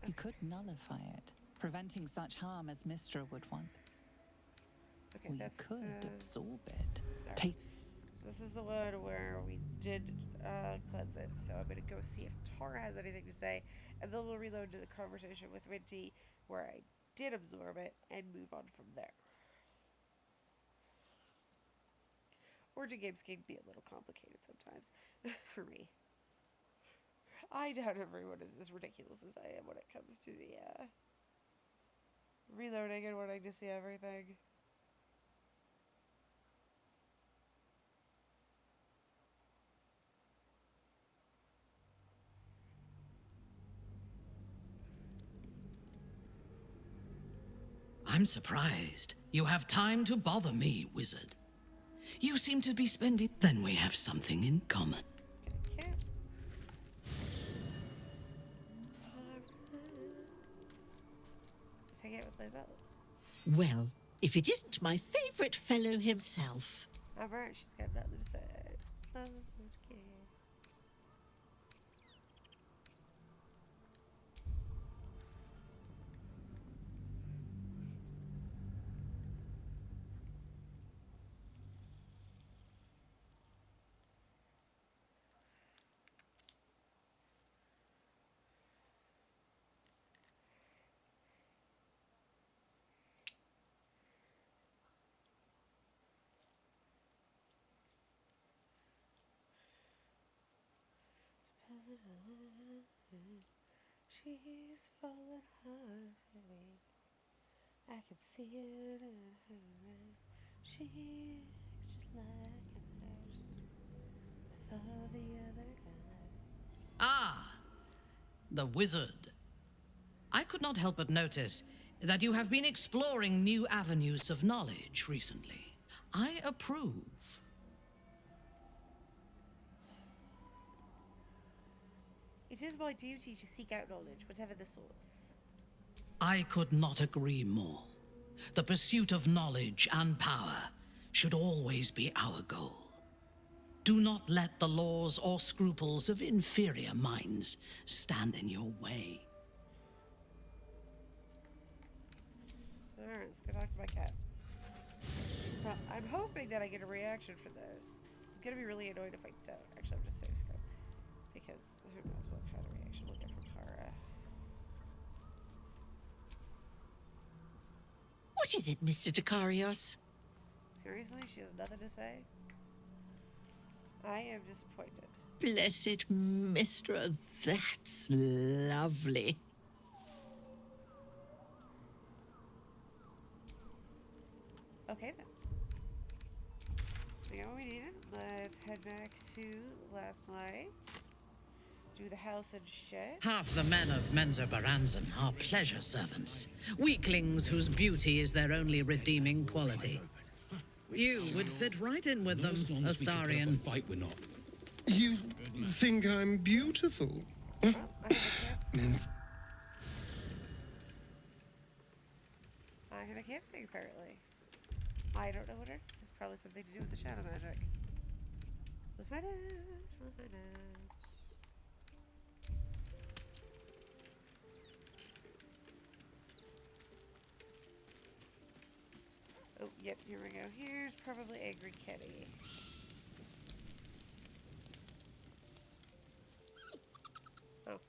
You could nullify it, preventing such harm as Mistra would want. Okay, Or you that's could the... absorb it. Right. This is the one where we did cleanse it, so I'm going to go see if Tara has anything to say, and then we'll reload to the conversation with Minty, where I did absorb it, and move on from there. Origin games can be a little complicated sometimes, for me. I doubt everyone is as ridiculous as I am when it comes to the reloading and wanting to see everything. I'm surprised. You have time to bother me, wizard. You seem to be spending... Then we have something in common. Take it with Lizelle. Well, if it isn't my favourite fellow himself. Alright, she's got nothing to say. Okay. She's falling hard for me. I can see it in her eyes. She's just like hers with all the other guys. Ah, the wizard. I could not help but notice that you have been exploring new avenues of knowledge recently. I approve. It is my duty to seek out knowledge, whatever the source. I could not agree more. The pursuit of knowledge and power should always be our goal. Do not let the laws or scruples of inferior minds stand in your way. Alright, let's go talk to my cat. Well, I'm hoping that I get a reaction for this. I'm gonna be really annoyed if I don't. Actually, I'm just safe scope. Because who knows what kind of reaction we'll get from Tara. What is it, Mr. Dekarios? Seriously? She has nothing to say? I am disappointed. Blessed Mistra, that's lovely. Okay then. We got what we needed. Let's head back to last night. Do the house and shit. Half the men of Menzo Baranzan are pleasure servants, weaklings whose beauty is their only redeeming quality. You would fit right in with them, Astarion. Fight we're not. You think I'm beautiful? I have a camping, apparently. I don't know what it is. It's probably something to do with the shadow magic. We'll find out. We'll find out. Oh, yep, here we go. Here's probably Angry Kitty. Oh.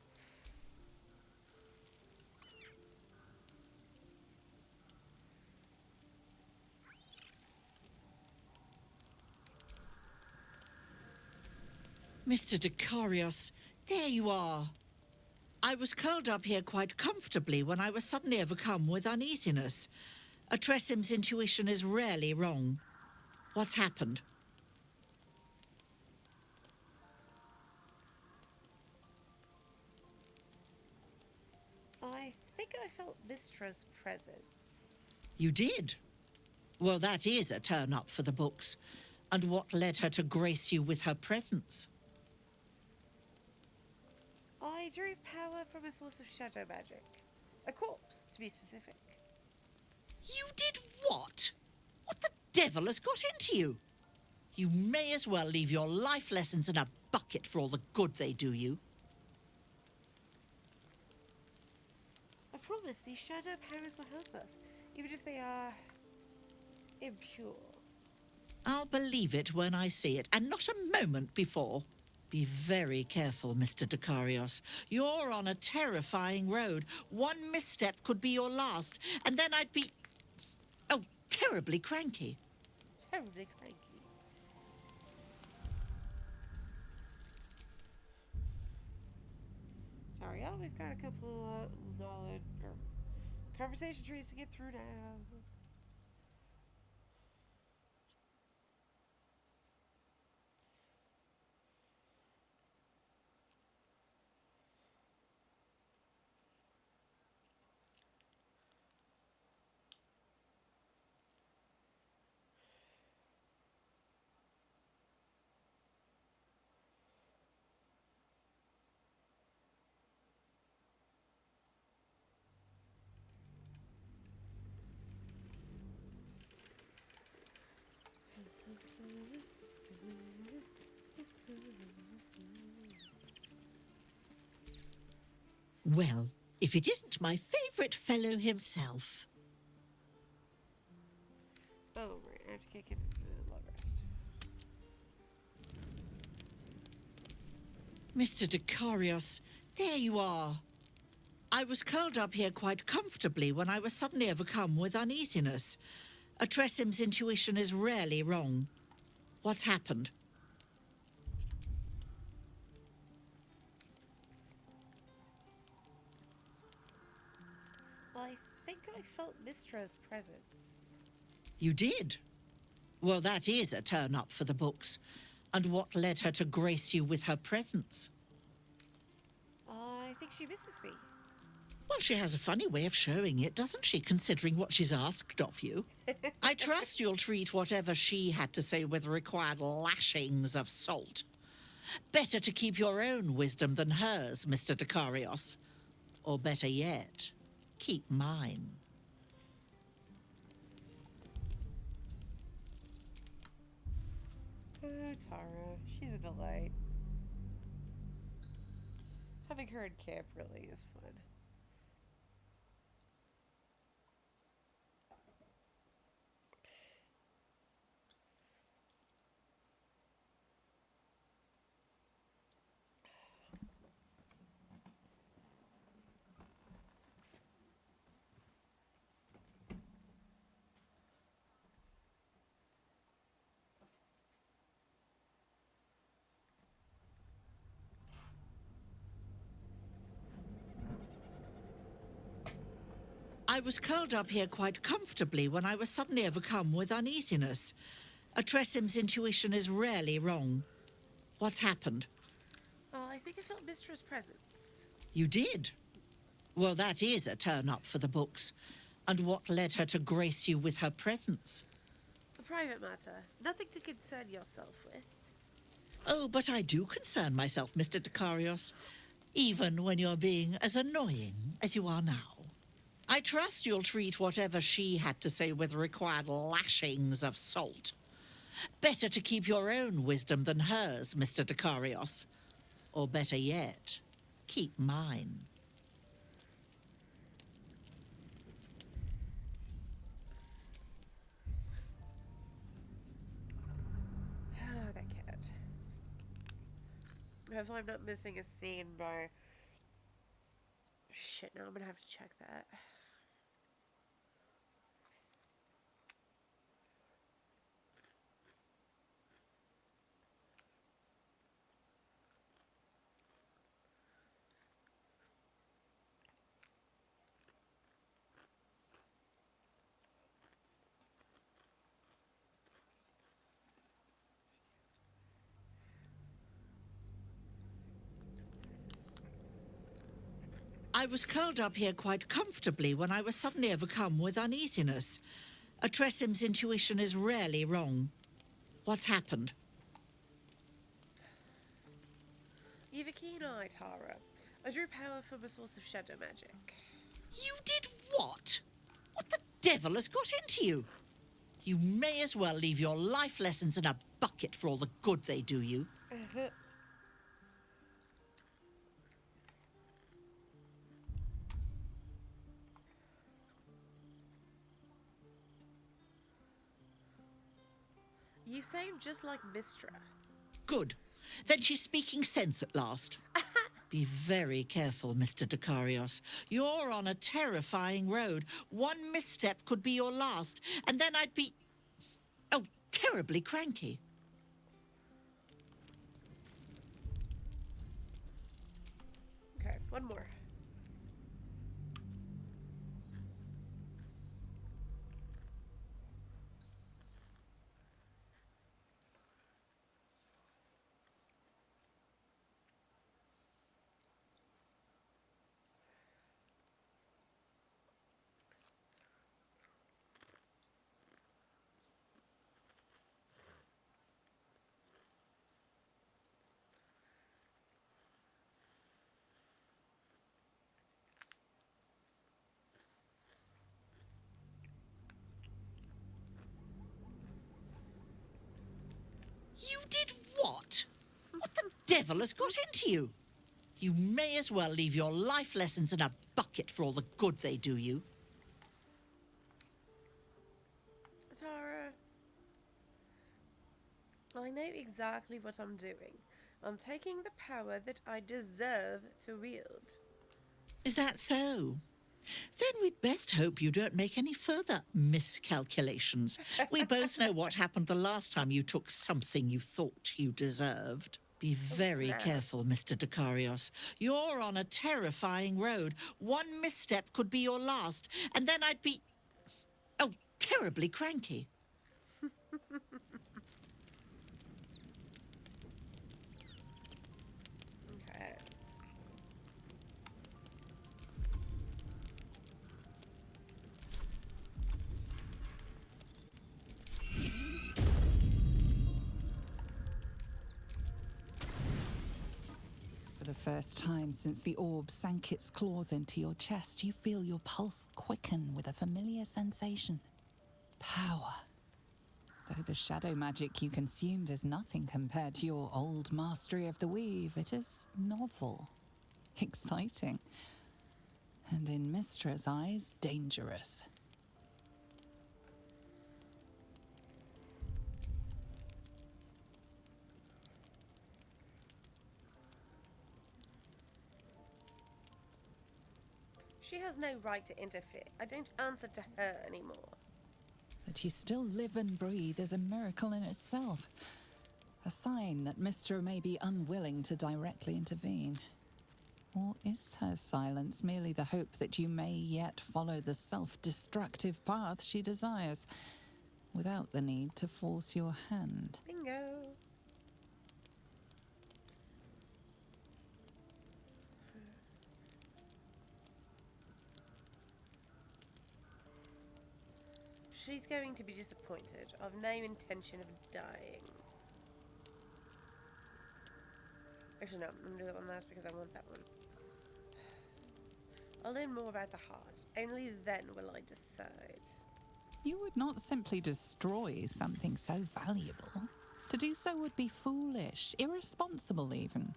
Mr. Dekarios, there you are. I was curled up here quite comfortably when I was suddenly overcome with uneasiness. A Tressim's intuition is rarely wrong. What's happened? I think I felt Mistra's presence. You did? Well, that is a turn-up for the books. And what led her to grace you with her presence? I drew power from a source of shadow magic. A corpse, to be specific. You did what? What the devil has got into you? You may as well leave your life lessons in a bucket for all the good they do you. I promise these shadow powers will help us, even if they are impure. I'll believe it when I see it, and not a moment before. Be very careful, Mr. Dekarios. You're on a terrifying road. One misstep could be your last, and then I'd be... oh, terribly cranky. Terribly cranky. Sorry, y'all, we've got a couple knowledge or conversation trees to get through now. Well, if it isn't my favourite fellow himself. Oh, right, I have to kick him into the long rest. Mr. Dekarios, there you are. I was curled up here quite comfortably when I was suddenly overcome with uneasiness. A Tressim's intuition is rarely wrong. What's happened? Well, I think I felt Mistra's presence. You did? Well, that is a turn-up for the books. And what led her to grace you with her presence? I think she misses me. Well, she has a funny way of showing it, doesn't she, considering what she's asked of you? I trust you'll treat whatever she had to say with required lashings of salt. Better to keep your own wisdom than hers, Mr. Dekarios. Or better yet, keep mine. Oh, Tara, she's a delight. Having her in camp really is fun. I was curled up here quite comfortably when I was suddenly overcome with uneasiness. A Tressim's intuition is rarely wrong. What's happened? I think I felt Mistra's presence. You did? Well, that is a turn-up for the books. And what led her to grace you with her presence? A private matter. Nothing to concern yourself with. Oh, but I do concern myself, Mr. Dekarios. Even when you're being as annoying as you are now. I trust you'll treat whatever she had to say with required lashings of salt. Better to keep your own wisdom than hers, Mr. Dekarios. Or better yet, keep mine. Ah, that cat. Hopefully I'm not missing a scene by... Shit, no, I'm gonna have to check that. I was curled up here quite comfortably when I was suddenly overcome with uneasiness. A Tressim's intuition is rarely wrong. What's happened? You've a keen eye, Tara. I drew power from a source of shadow magic. You did what? What the devil has got into you? You may as well leave your life lessons in a bucket for all the good they do you. You sound just like Mistra. Good. Then she's speaking sense at last. Be very careful, Mr. Dekarios. You're on a terrifying road. One misstep could be your last, and then I'd be... oh, terribly cranky. Okay, one more. You did what? What the devil has got into you? You may as well leave your life lessons in a bucket for all the good they do you. Tara, I know exactly what I'm doing. I'm taking the power that I deserve to wield. Is that so? Then we'd best hope you don't make any further miscalculations. We both know what happened the last time you took something you thought you deserved. Be very careful, Mr. Dekarios. You're on a terrifying road. One misstep could be your last, and then I'd be... oh, terribly cranky. Okay. For the first time since the orb sank its claws into your chest, you feel your pulse quicken with a familiar sensation. Power. Though the shadow magic you consumed is nothing compared to your old mastery of the weave, it is novel, exciting, and in Mistra's eyes, dangerous. She has no right to interfere. I don't answer to her anymore. That you still live and breathe is a miracle in itself. A sign that Mistra may be unwilling to directly intervene. Or is her silence merely the hope that you may yet follow the self-destructive path she desires, without the need to force your hand? Bingo. She's going to be disappointed. I've no intention of dying. Actually, no, I'm going to do that one last because I want that one. I'll learn more about the heart. Only then will I decide. You would not simply destroy something so valuable. To do so would be foolish, irresponsible even.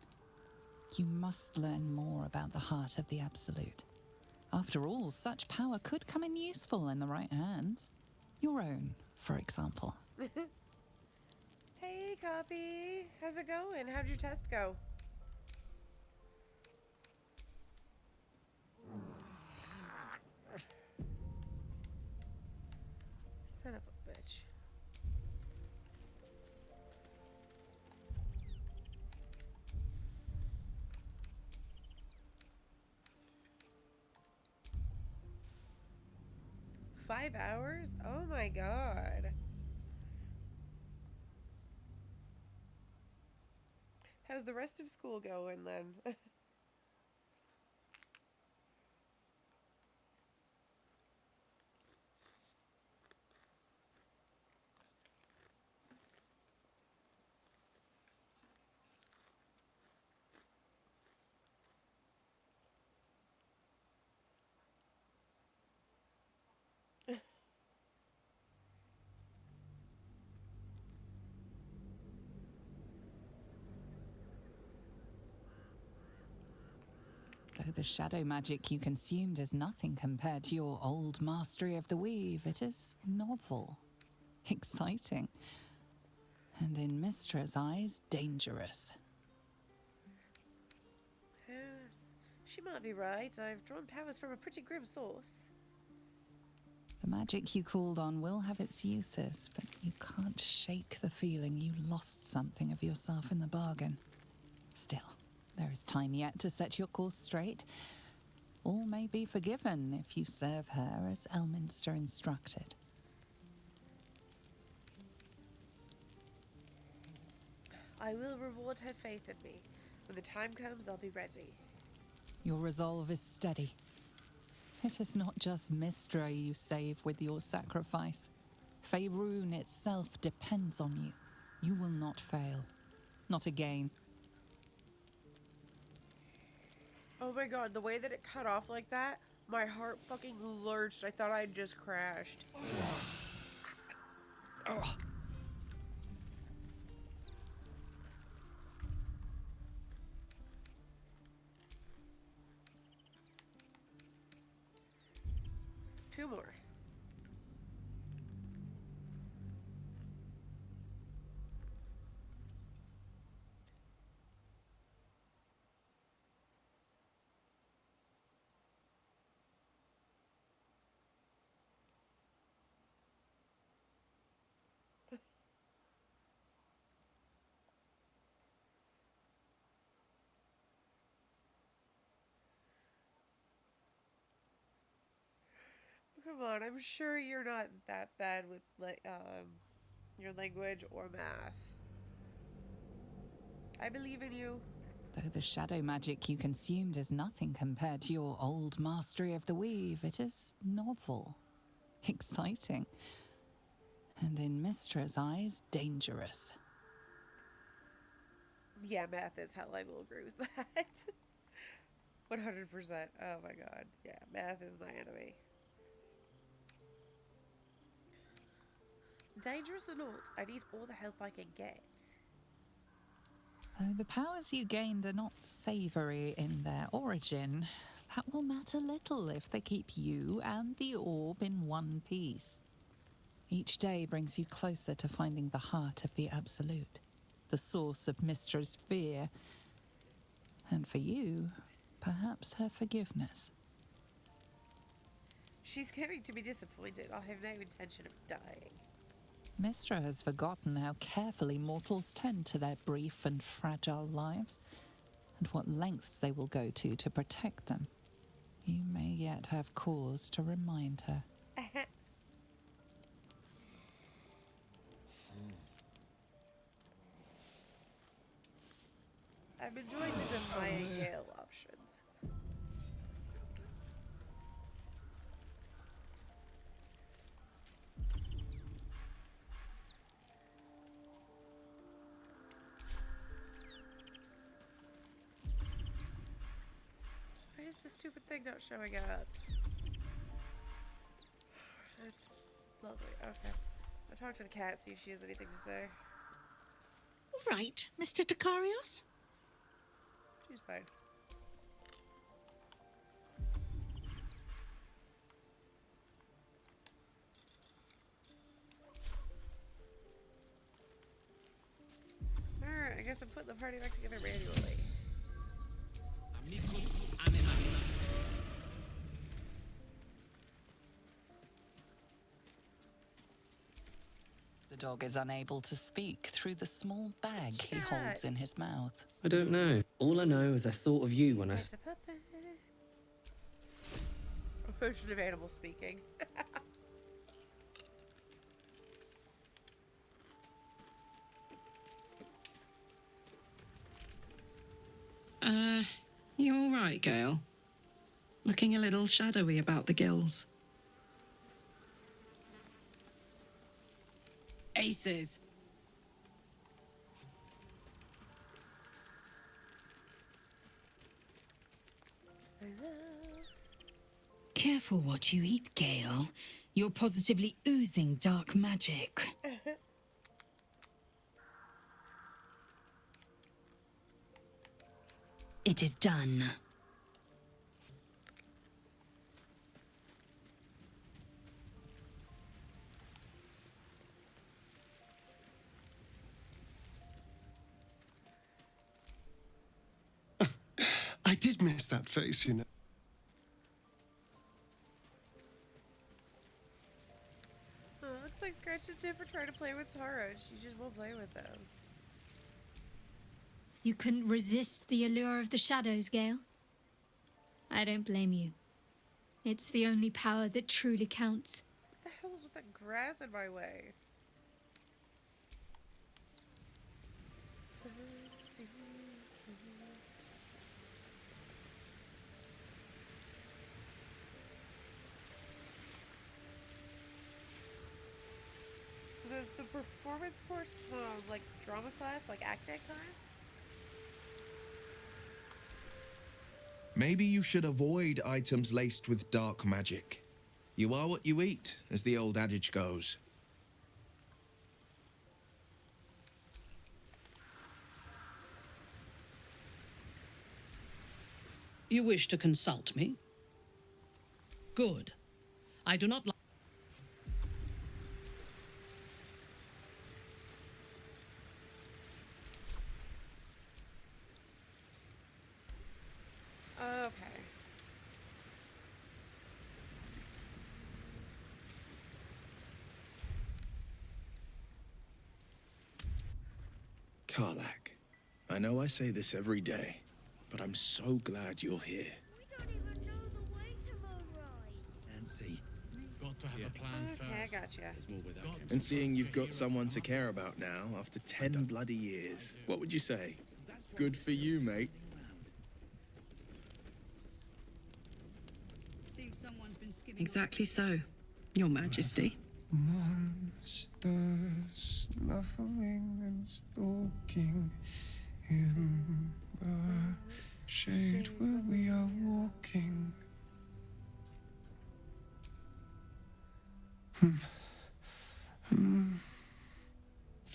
You must learn more about the heart of the Absolute. After all, such power could come in useful in the right hands. Your own, for example. Hey, Copy. How's it going? How'd your test go? Son of a bitch. $5 hours? Oh my god. How's the rest of school going then? Though the shadow magic you consumed is nothing compared to your old mastery of the weave, it is novel, exciting, and in Mistra's eyes, dangerous. Yes, she might be right. I've drawn powers from a pretty grim source. The magic you called on will have its uses, but you can't shake the feeling you lost something of yourself in the bargain. Still, there is time yet to set your course straight. All may be forgiven if you serve her as Elminster instructed. I will reward her faith in me. When the time comes, I'll be ready. Your resolve is steady. It is not just Mistra you save with your sacrifice. Faerun itself depends on you. You will not fail. Not again. Oh my god, the way that it cut off like that, my heart fucking lurched. I thought I had just crashed. Oh. Two more. Come on, I'm sure you're not that bad with your language or math. I believe in you. Though the shadow magic you consumed is nothing compared to your old mastery of the weave, it is novel, exciting, and in Mistra's eyes, dangerous. Yeah, math is hell. I will agree with that. 100%. Oh my god. Yeah, math is my enemy. Dangerous or not, I need all the help I can get. Though the powers you gained are not savoury in their origin, that will matter little if they keep you and the orb in one piece. Each day brings you closer to finding the heart of the Absolute, the source of Mistra's fear, and for you, perhaps her forgiveness. She's going to be disappointed. I have no intention of dying. Mistra has forgotten how carefully mortals tend to their brief and fragile lives, and what lengths they will go to protect them. You may yet have cause to remind her. I'm enjoying the defying Gale options. Why is the stupid thing not showing up? That's lovely. Okay. I'll talk to the cat, see if she has anything to say. All right, Mr. Dakarios. She's fine. Alright, I guess I'm putting the party back together manually. The dog is unable to speak through the small bag he holds in his mouth. I don't know. All I know is I thought of you when I... Version of animal speaking. You all right, Gale? Looking a little shadowy about the gills. Aces. Careful what you eat, Gale. You're positively oozing dark magic. It is done. I did miss that face, you know. Oh, looks like Scratch is different trying to play with Tara. She just won't play with them. You couldn't resist the allure of the shadows, Gale? I don't blame you. It's the only power that truly counts. What the hell is with that grass in my way? There's the performance course, like drama class, like acting class. Maybe you should avoid items laced with dark magic. You are what you eat, as the old adage goes. You wish to consult me? Good. I do not like. Okay. Karlach, I know I say this every day, but I'm so glad you're here. Nancy, got to have a plan first. Okay, I gotcha. And seeing you've got someone to care about now, after 10 bloody years, what would you say? Good for you, mate. Seems someone's been skimming. Exactly so, Your Majesty. Monsters snuffling and stalking in the shade where we are walking.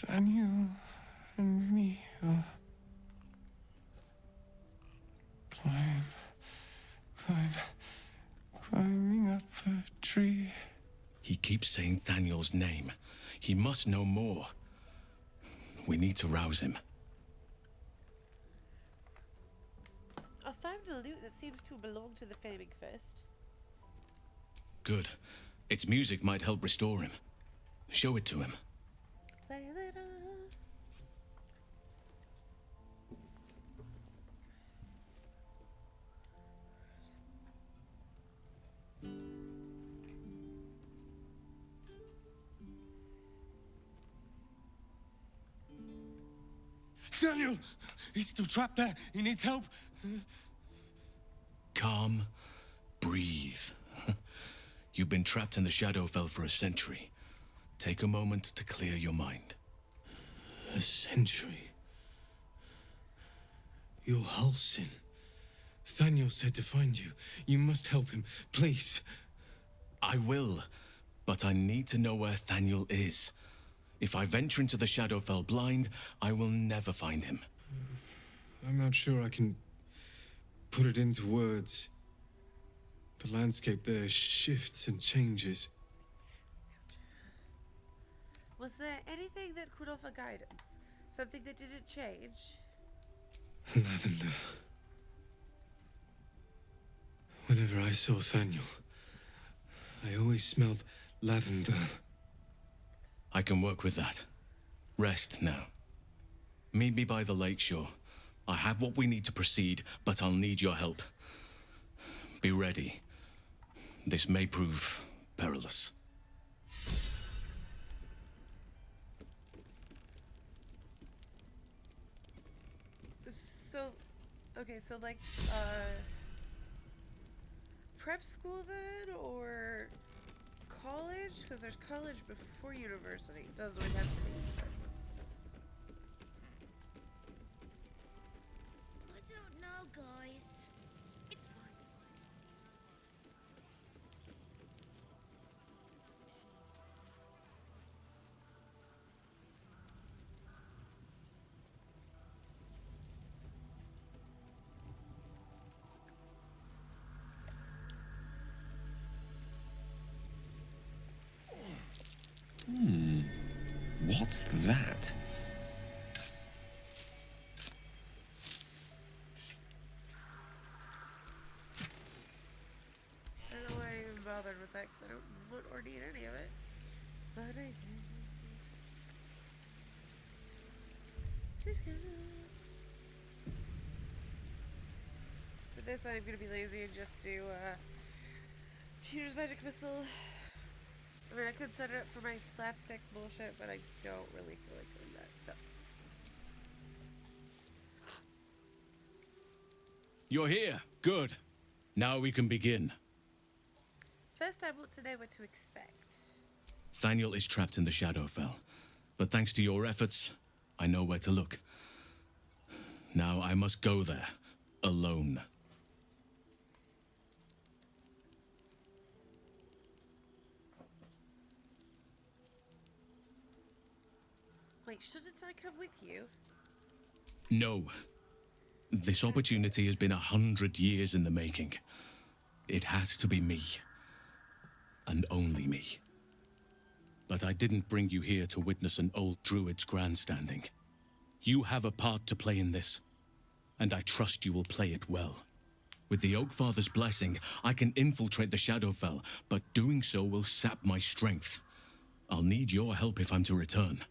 Daniel and me are climbing up a tree. He keeps saying Thaniel's name. He must know more. We need to rouse him. I found a lute that seems to belong to the Flaming Fist. Good. Its music might help restore him. Show it to him. Play a little. Daniel! He's still trapped there. He needs help. Calm. Breathe. You've been trapped in the Shadowfell for a century. Take a moment to clear your mind. A century? You're Halsin. Thaniel said to find you. You must help him, please. I will, but I need to know where Thaniel is. If I venture into the Shadowfell blind, I will never find him. I'm not sure I can put it into words. The landscape there shifts and changes. Was there anything that could offer guidance? Something that didn't change? Lavender. Whenever I saw Thaniel, I always smelled lavender. I can work with that. Rest now. Meet me by the lakeshore. I have what we need to proceed, but I'll need your help. Be ready. This may prove perilous. So, okay, so like, prep school then, or college? Because there's college before university. Doesn't always have to be. I don't know, guys. It's fine. What's that? that because I don't want or need any of it. But I do. With this, I'm gonna be lazy and just do Cheater's Magic Missile. I mean, I could set it up for my slapstick bullshit, but I don't really feel like doing that, so. You're here. Good. Now we can begin. First, I want to know what to expect. Thaniel is trapped in the Shadowfell, but thanks to your efforts, I know where to look. Now I must go there, alone. Wait, shouldn't I come with you? No. This opportunity has been 100 years in the making. It has to be me. And only me. But I didn't bring you here to witness an old druid's grandstanding. You have a part to play in this, and I trust you will play it well. With the Oakfather's blessing, I can infiltrate the Shadowfell, but doing so will sap my strength. I'll need your help if I'm to return.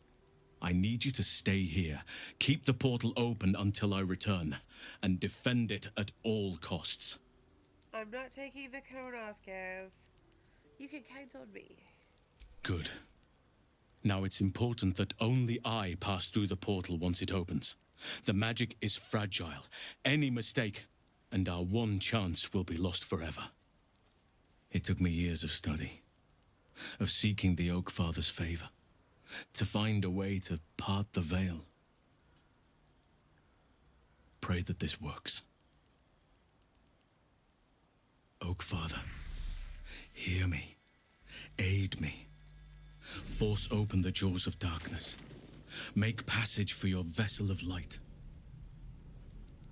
I need you to stay here, keep the portal open until I return, and defend it at all costs. I'm not taking the cone off, Gaz. You can count on me. Good. Now it's important that only I pass through the portal once it opens. The magic is fragile. Any mistake, and our one chance will be lost forever. It took me years of study, of seeking the Oakfather's favor, to find a way to part the veil. Pray that this works. Oakfather, hear me, aid me. Force open the jaws of darkness. Make passage for your vessel of light.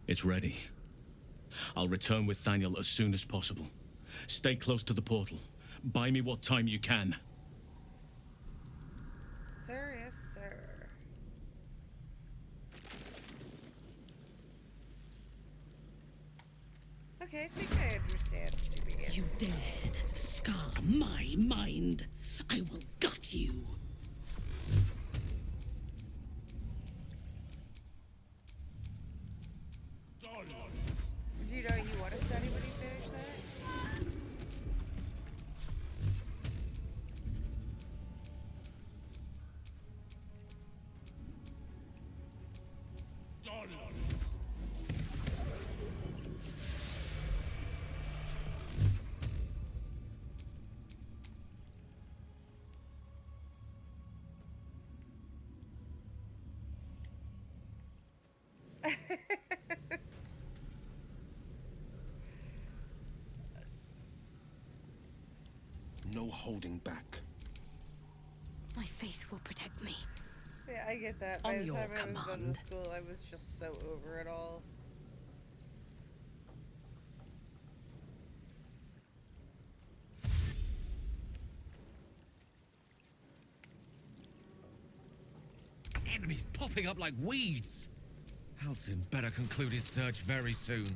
It's ready. I'll return with Thaniel as soon as possible. Stay close to the portal. Buy me what time you can. Sir, yes, sir. Okay, I think I understand what you mean. You dared scar my mind. I will gut you. Do you know you want to study when you finish that? No holding back. My faith will protect me. Yeah, I get that. By On the your time I was done command. with school, I was just so over it all. Enemies popping up like weeds. Halcyon better conclude his search very soon.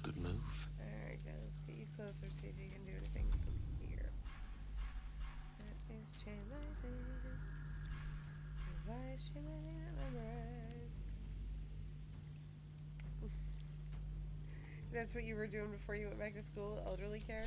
Good move. Alright, guys, let's get you closer, see if you can do anything from here. That is chain lightning. Why is she letting it memorized? Oof. That's what you were doing before you went back to school, elderly care?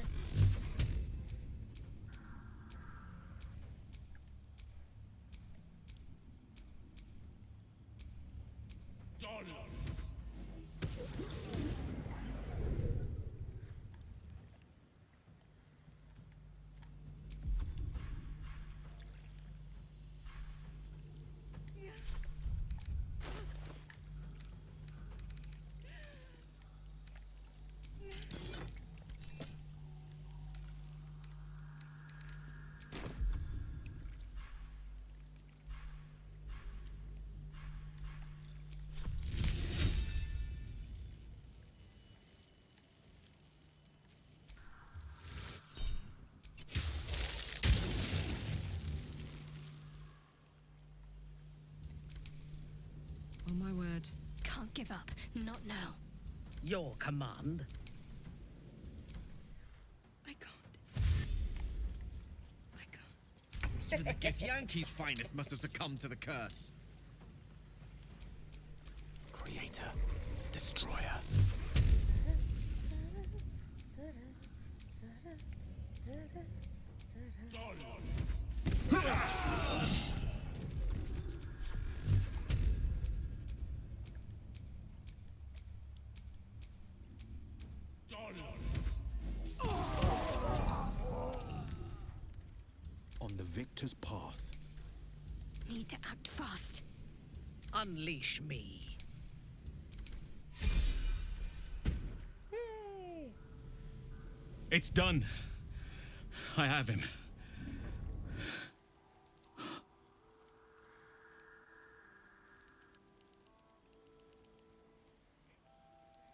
On my word. Can't give up. Not now. Your command. Even the Githyanki's finest must have succumbed to the curse. Creator. Destroyer. On the victor's path. Need to act fast. Unleash me. Yay! It's done. I have him.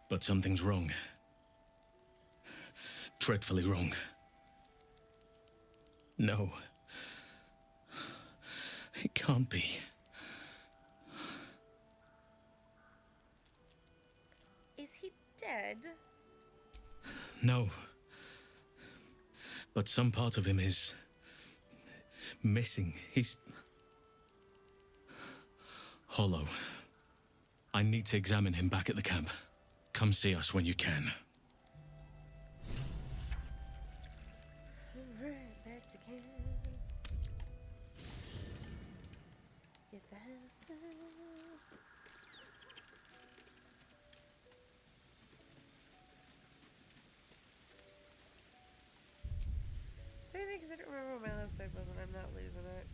But something's wrong. Dreadfully wrong. No. It can't be. Is he dead? No. But some part of him is missing. He's hollow. I need to examine him back at the camp. Come see us when you can. Alright, back to camp. Get the house up. Same thing, because I don't remember what my last save was, and I'm not losing it.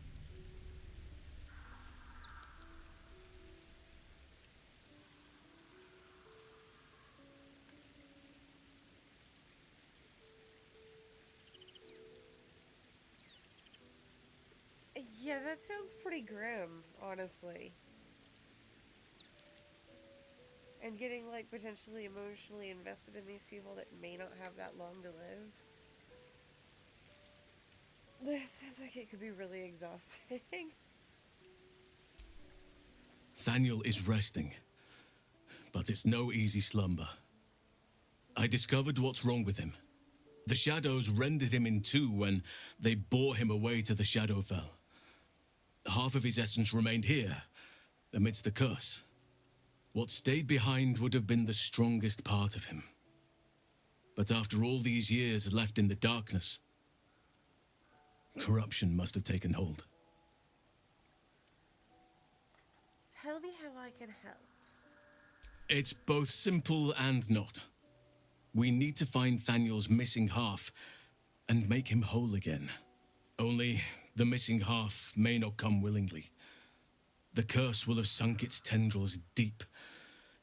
Yeah, that sounds pretty grim, honestly. And getting, like, potentially emotionally invested in these people that may not have that long to live. That sounds like it could be really exhausting. Thaniel is resting, but it's no easy slumber. I discovered what's wrong with him. The shadows rendered him in two when they bore him away to the Shadowfell. Half of his essence remained here, amidst the curse. What stayed behind would have been the strongest part of him. But after all these years left in the darkness, corruption must have taken hold. Tell me how I can help. It's both simple and not. We need to find Thaniel's missing half and make him whole again. Only the missing half may not come willingly. The curse will have sunk its tendrils deep,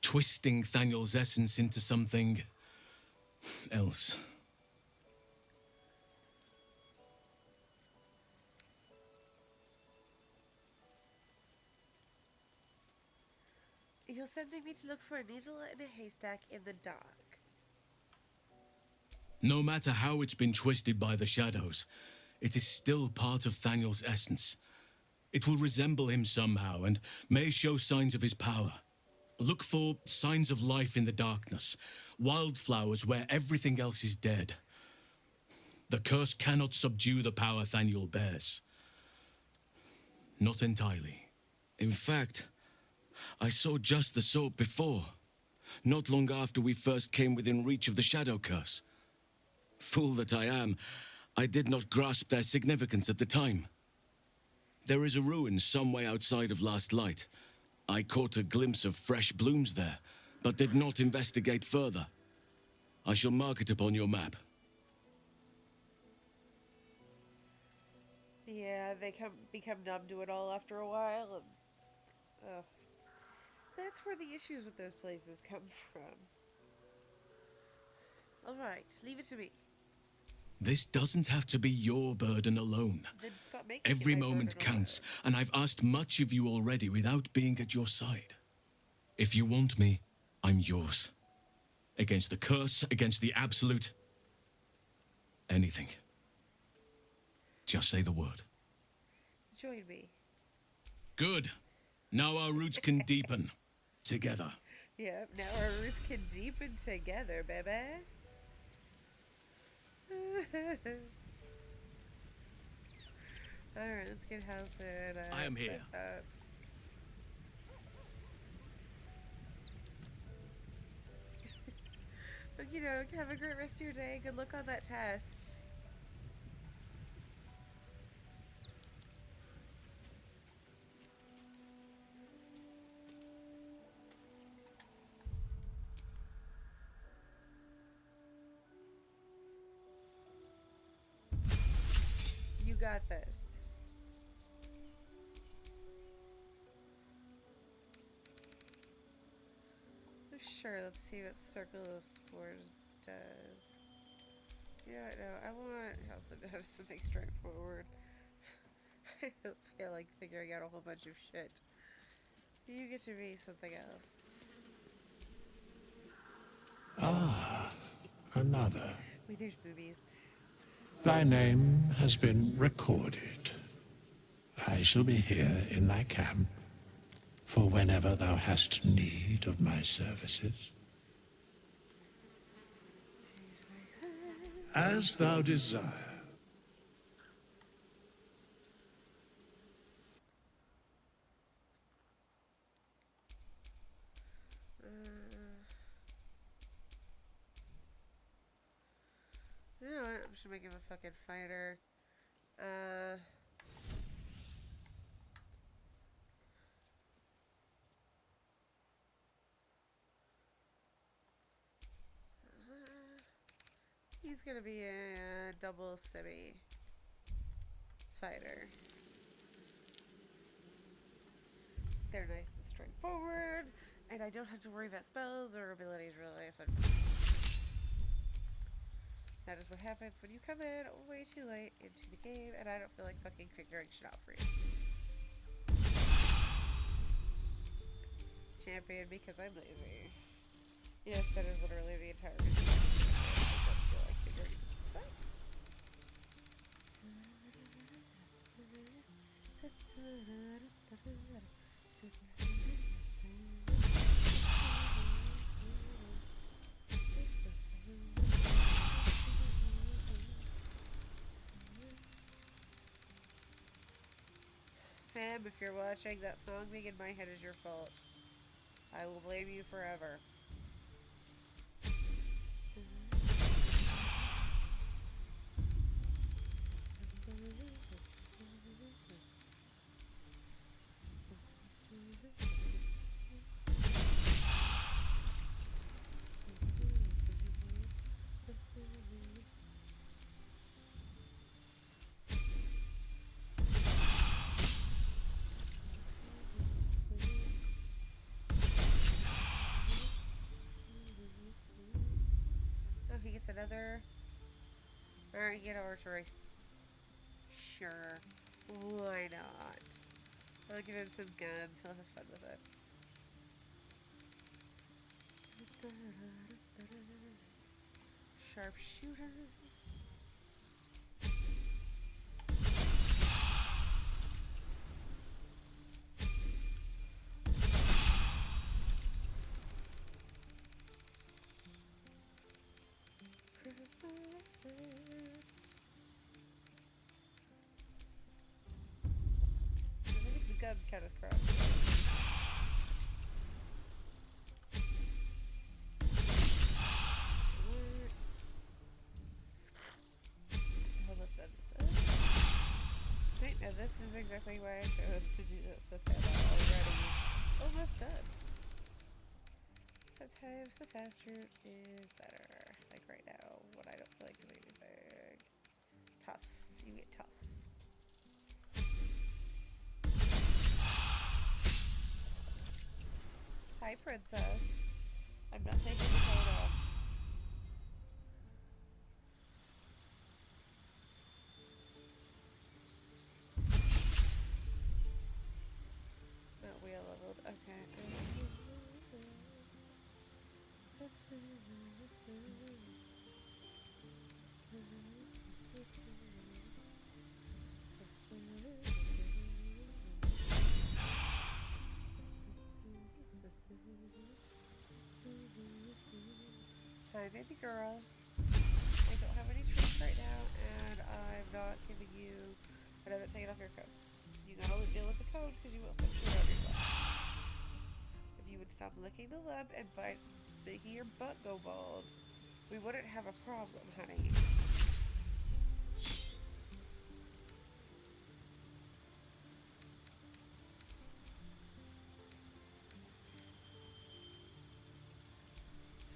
twisting Thaniel's essence into something else. You're sending me to look for a needle in a haystack in the dark. No matter how it's been twisted by the shadows, it is still part of Thaniel's essence. It will resemble him somehow and may show signs of his power. Look for signs of life in the darkness, wildflowers where everything else is dead. The curse cannot subdue the power Thaniel bears. Not entirely. In fact, I saw just the sort before, not long after we first came within reach of the shadow curse. Fool that I am, I did not grasp their significance at the time. There is a ruin some way outside of Last Light. I caught a glimpse of fresh blooms there, but did not investigate further. I shall mark it upon your map. Yeah, they become numb to it all after a while, and that's where the issues with those places come from. Alright, leave it to me. This doesn't have to be your burden alone. Then stop making Every it my moment burden counts, and I've asked much of you already without being at your side. If you want me, I'm yours. Against the curse, against the absolute. Anything. Just say the word. Join me. Good. Now our roots can deepen. together. Yep, now our roots can deepen together, baby. Alright, let's get Halcyon. I am here. Okie doke, have a great rest of your day. Good luck on that test. You got this. Sure, let's see what Circle of Spores does. Yeah, no, I want Halcyon to have something straightforward. I don't feel like figuring out a whole bunch of shit. You get to be something else. Ah, another. Wait, there's boobies. Thy name has been recorded. I shall be here in thy camp for whenever thou hast need of my services. As thou desire. You know what? I'm just gonna make him a fucking fighter. He's gonna be a double semi fighter. They're nice and straightforward, and I don't have to worry about spells or abilities really. So that is what happens when you come in way too late into the game, and I don't feel like fucking figuring shit out for you. Champion because I'm lazy. Yes, that is literally the entire reason. I don't feel like figuring this out. Sam, if you're watching, that song being in my head is your fault. I will blame you forever. Oh, he gets another. Alright, get archery. Sure. Why not? I'll give him some guns. He'll have fun with it. Sharpshooter. I think the guns count as cross. Almost done with this. Wait, no, this is exactly why I chose to do this with him. I'm already almost done. Sometimes the fast route is better. Like right now, when I don't feel like doing anything. Tough. You get tough. Hi, princess. I'm not taking the coat off. Oh, we are leveled. Okay. Hi, baby girl. I don't have any treats right now, and I'm not giving you. And I'm not taking off your coat. You gotta deal with the coat because you will stop chewing on yourself. If you would stop licking the lip and making your butt go bald, we wouldn't have a problem, honey.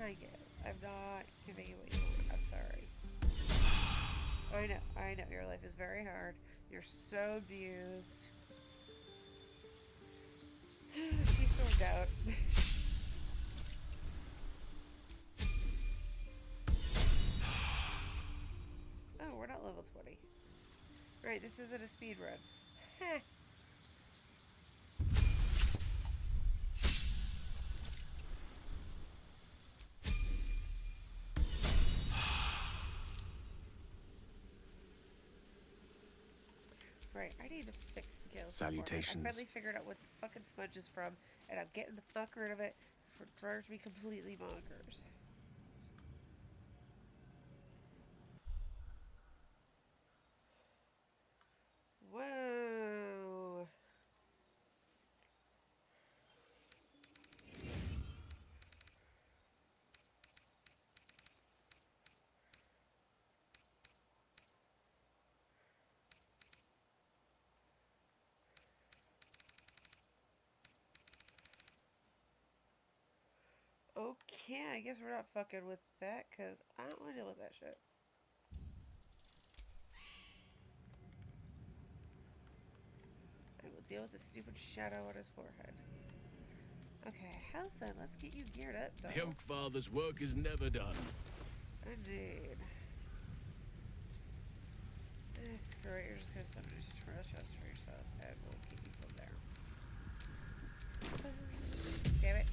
Hi, guys. I'm not giving you what you want. I'm sorry. I know. Your life is very hard. You're so abused. She stormed out. Oh, we're not level 20. Right, this isn't a speed run. Heh. Right, I need to fix Gale's Salutations. I finally figured out what the fucking smudge is from, and I'm getting the fuck rid of it for it drives me completely bonkers. Whoa. Okay, I guess we're not fucking with that, because I don't want to deal with that shit. I will deal with the stupid shadow on his forehead. Okay, Halson, let's get you geared up, dog. The Oak Father's work is never done. Indeed. Screw it, you're just gonna summon a tutorial chest for yourself, and we'll keep you from there. Damn it.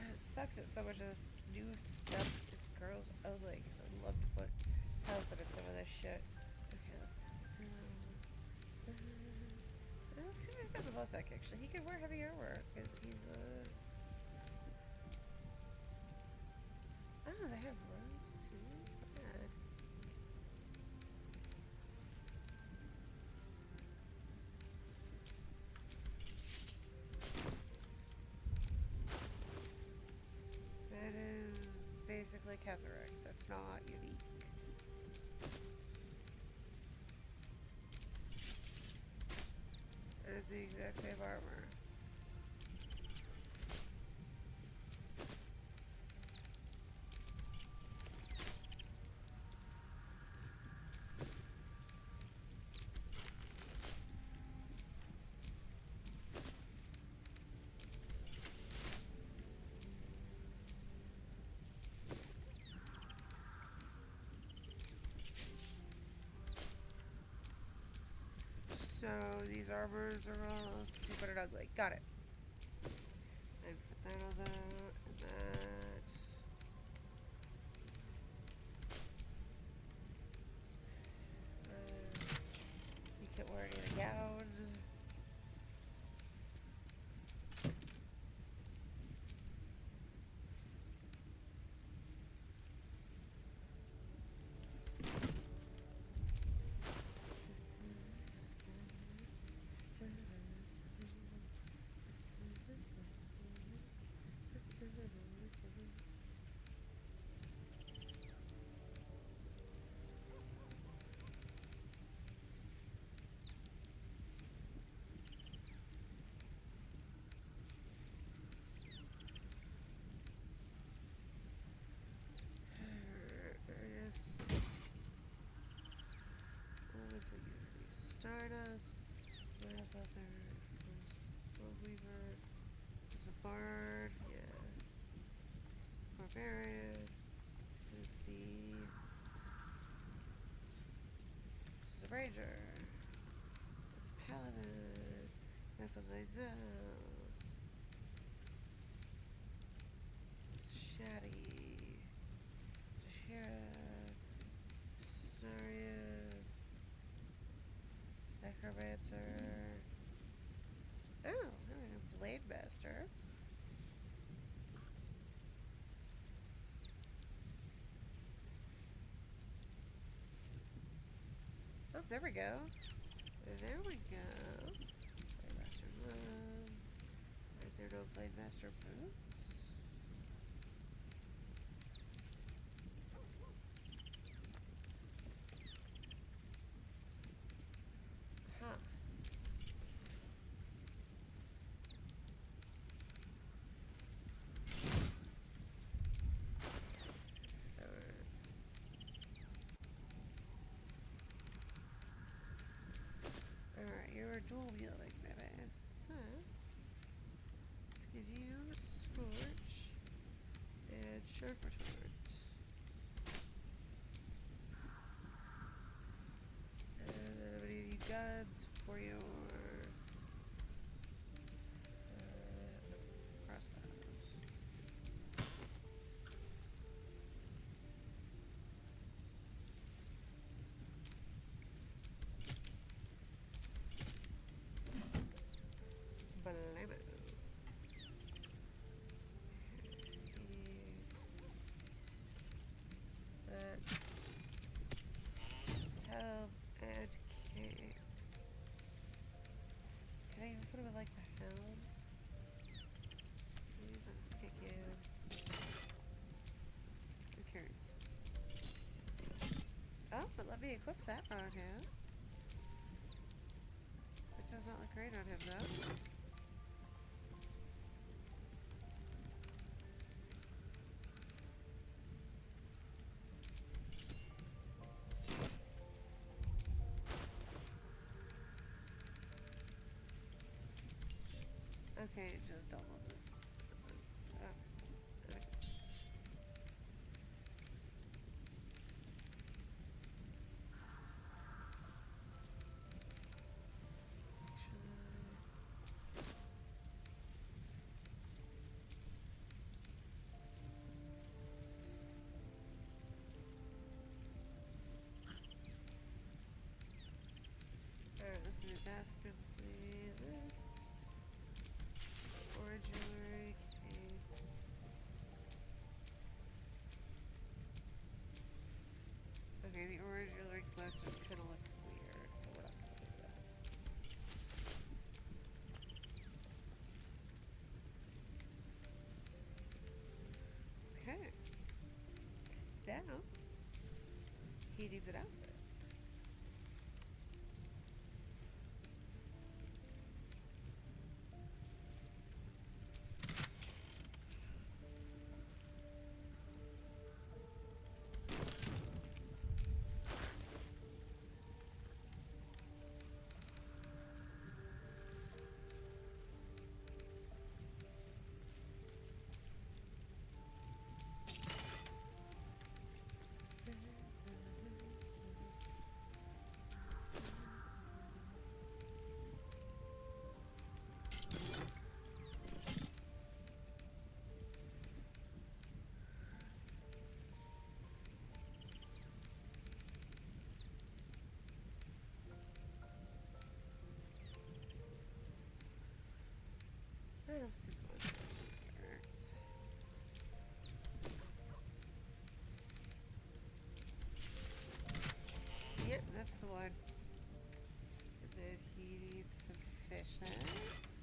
It sucks that so much of this new stuff is girls only, because I'd love to put Halson in some of this shit. Okay, let's see if I've got the Bossack, actually. He can wear heavy armor, because he's oh, they have robes too? Bad. That is basically Cathorax. That's not unique. It is the exact same armor. So these armors are all stupid and ugly. Got it. And put that on that, and that. You can't wear any of the gowns. Stardust, Web Other, Spellweaver, there's a Bard, yeah. This is the Barbarian. This is the Ranger. It's Paladin. That's a nice Shaddy. Shira. Saria. Necromancer. Oh, there we go. Blade Master. Oh, there we go. There we go. Blade Master gloves. Right there, no Blade Master boots. Huh. Alright, you're a dual wielding menace. So, let's give you Scorch and Sharp Retort. And then I'm gonna need guns for your crossbows. Blammo. Help and cape. Can I even put them in like the helms? Please, I'm picking. Who cares? Oh, but let me equip that on him. It does not look great on him though. Okay, it just doubles it. Oh, okay. Alright, let's do dastardly this. Orange jewelry, cape. Okay, the orange jewelry cloak just kinda looks weird, so we're not gonna do that. Okay. Now he needs an outfit. Let's see what starts. Yep, that's the one. And then he needs some fishnets.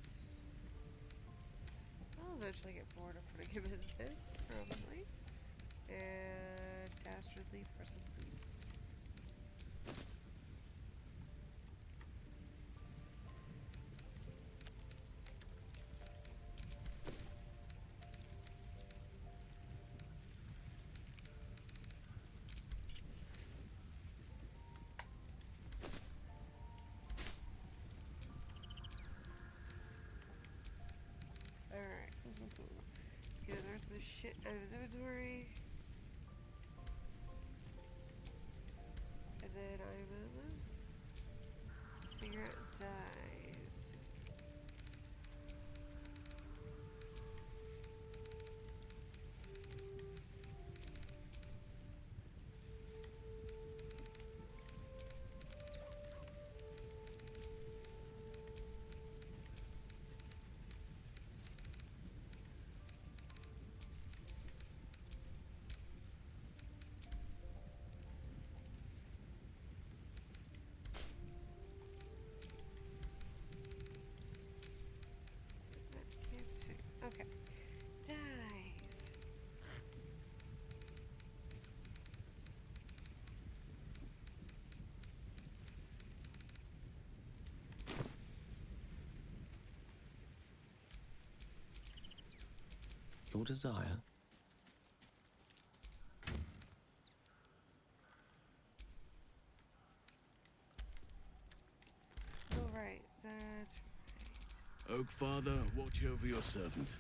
I'll eventually get bored of putting him in this, probably. And dastardly for some boots. Alright. Let's get the rest of this shit out of his inventory. And then I'm gonna figure out die. your desire. All right, that's Oak Father, watch over your servant.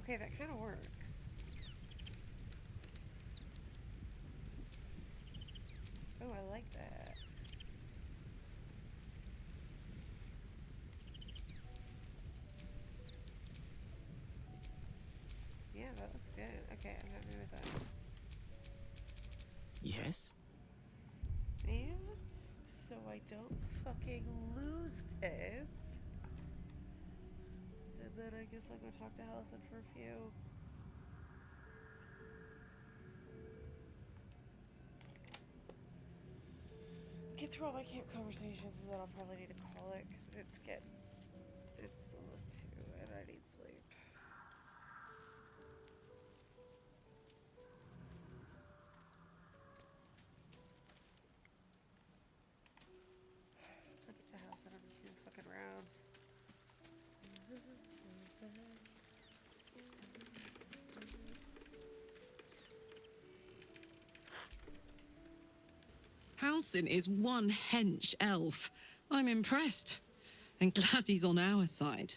okay. That kind of works. Oh, I like that. Yeah, that looks good. Okay, I'm happy with that. Yes? Save, so I don't fucking lose this. And then I guess I'll go talk to Allison for a few. Get through all my camp conversations, and then I'll probably need to call it because it's almost 2 and I need sleep. I'll get to house in 2 fucking rounds. Halsin is one hench elf. I'm impressed. And glad he's on our side.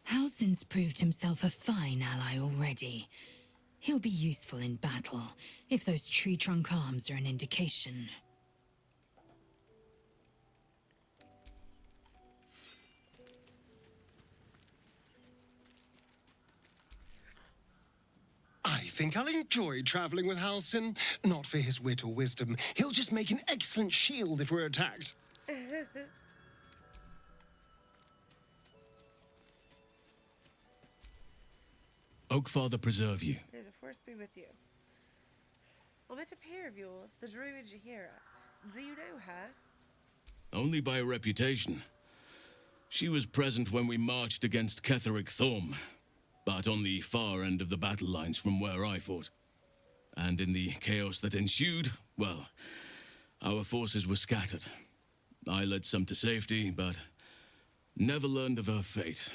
Halsin's proved himself a fine ally already. He'll be useful in battle, if those tree trunk arms are an indication. I think I'll enjoy traveling with Halsin. Not for his wit or wisdom. He'll just make an excellent shield if we're attacked. Oak Father preserve you. May the force be with you. I met a pair of yours, the druid Jahira. Do you know her? Only by reputation. She was present when we marched against Ketheric Thorm, but on the far end of the battle lines from where I fought. And in the chaos that ensued, well, our forces were scattered. I led some to safety, but never learned of her fate.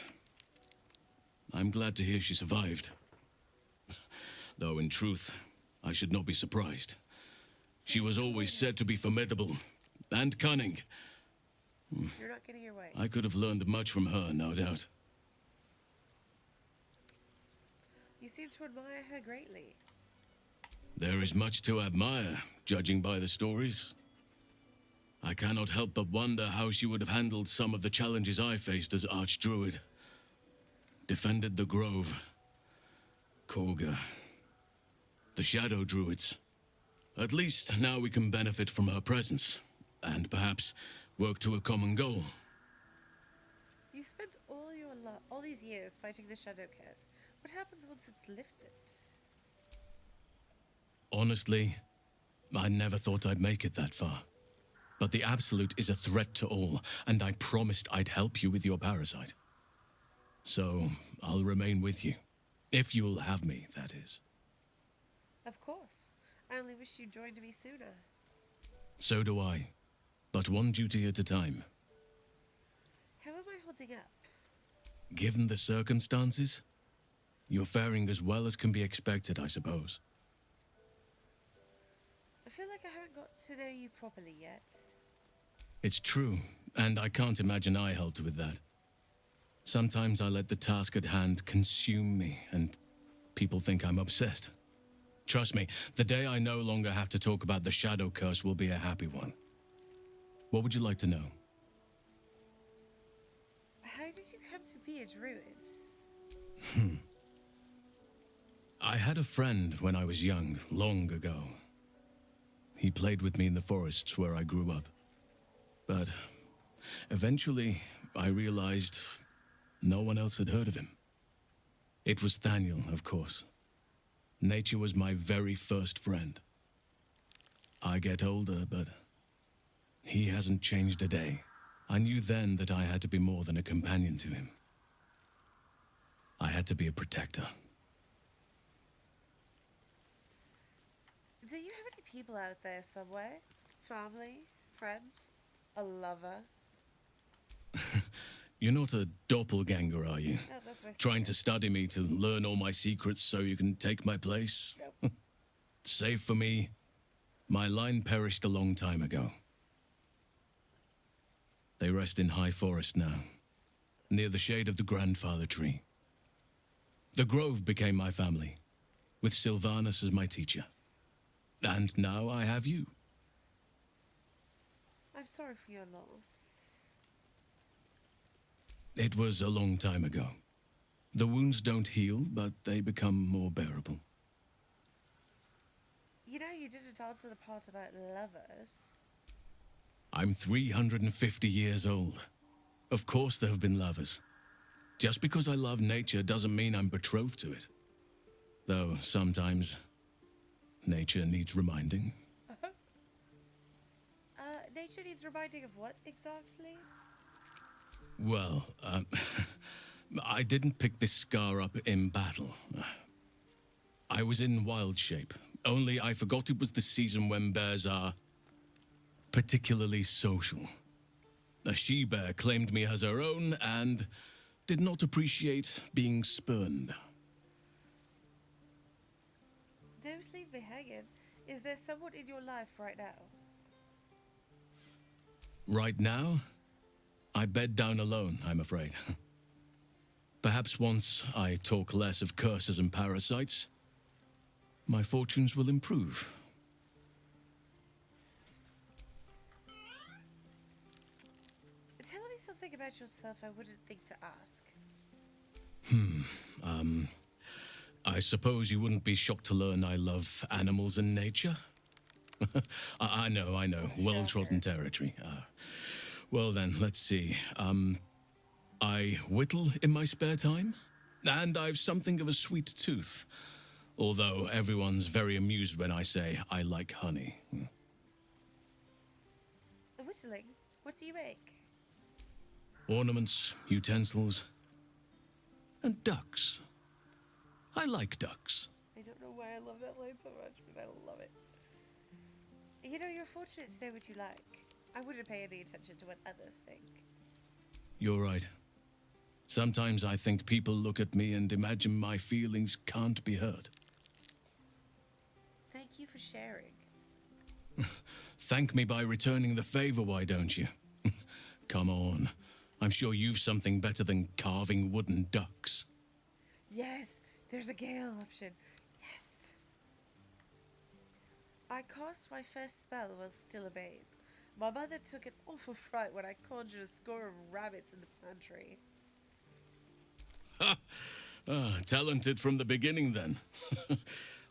I'm glad to hear she survived. Though in truth, I should not be surprised. She was always said to be formidable and cunning. You're not getting your way. I could have learned much from her, no doubt. You seem to admire her greatly. There is much to admire, judging by the stories. I cannot help but wonder how she would have handled some of the challenges I faced as Archdruid. Defended the Grove, Korga, the Shadow Druids. At least now we can benefit from her presence, and perhaps work to a common goal. You spent all these years fighting the Shadow Curse. What happens once it's lifted? Honestly, I never thought I'd make it that far. But the Absolute is a threat to all, and I promised I'd help you with your parasite. So, I'll remain with you. If you'll have me, that is. Of course. I only wish you joined me sooner. So do I. But one duty at a time. How am I holding up? Given the circumstances, you're faring as well as can be expected, I suppose. I feel like I haven't got to know you properly yet. It's true, and I can't imagine I helped with that. Sometimes I let the task at hand consume me, and people think I'm obsessed. Trust me, the day I no longer have to talk about the Shadow Curse will be a happy one. What would you like to know? How did you come to be a druid? I had a friend when I was young, long ago. He played with me in the forests where I grew up. But eventually, I realized no one else had heard of him. It was Thaniel, of course. Nature was my very first friend. I get older, but he hasn't changed a day. I knew then that I had to be more than a companion to him. I had to be a protector. Do you have any people out there somewhere? Family? Friends? A lover? You're not a doppelganger, are you? Oh, that's my Trying to study me to learn all my secrets so you can take my place? Nope. Save for me, my line perished a long time ago. They rest in high forest now, near the shade of the grandfather tree. The grove became my family, with Sylvanus as my teacher. And now I have you. I'm sorry for your loss. It was a long time ago. The wounds don't heal, but they become more bearable. You know, you didn't answer the part about lovers. I'm 350 years old. Of course there have been lovers. Just because I love nature doesn't mean I'm betrothed to it. Though sometimes nature needs reminding. Nature needs reminding of what exactly? Well, I didn't pick this scar up in battle. I was in wild shape, only I forgot it was the season when bears are particularly social. A she-bear claimed me as her own and did not appreciate being spurned. Don't leave me hanging. Is there someone in your life right now? Right now, I bed down alone, I'm afraid. Perhaps once I talk less of curses and parasites, my fortunes will improve. Tell me something about yourself I wouldn't think to ask. I suppose you wouldn't be shocked to learn I love animals and nature? I know. Well-trodden territory. Well then, let's see. I whittle in my spare time, and I've something of a sweet tooth. Although everyone's very amused when I say I like honey. Whittling? What do you make? Ornaments, utensils, and ducks. I like ducks. I don't know why I love that line so much, but I love it. You know, you're fortunate to know what you like. I wouldn't pay any attention to what others think. You're right. Sometimes I think people look at me and imagine my feelings can't be hurt. Thank you for sharing. Thank me by returning the favor, why don't you? Come on. I'm sure you've something better than carving wooden ducks. Yes, there's a Gale option. Yes. I cast my first spell while still a babe. My mother took an awful fright when I conjured a score of rabbits in the pantry. Talented from the beginning, then.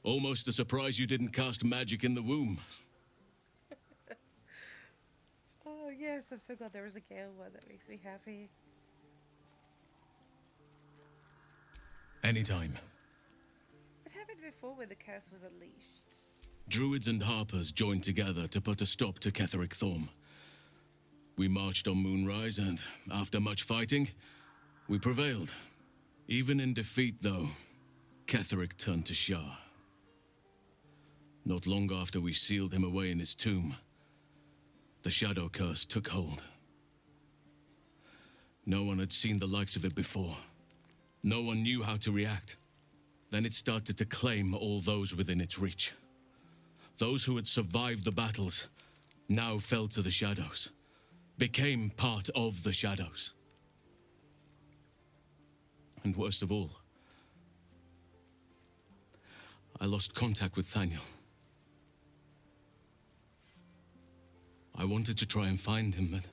Almost a surprise you didn't cast magic in the womb. Oh, yes, I'm so glad there was a Gale one. That makes me happy. Anytime. What happened before when the curse was unleashed? Druids and Harpers joined together to put a stop to Ketheric Thorm. We marched on Moonrise, and after much fighting, we prevailed. Even in defeat, though, Ketheric turned to Shah. Not long after we sealed him away in his tomb, the Shadow Curse took hold. No one had seen the likes of it before. No one knew how to react. Then it started to claim all those within its reach. Those who had survived the battles now fell to the shadows, became part of the shadows. And worst of all, I lost contact with Thaniel. I wanted to try and find him, but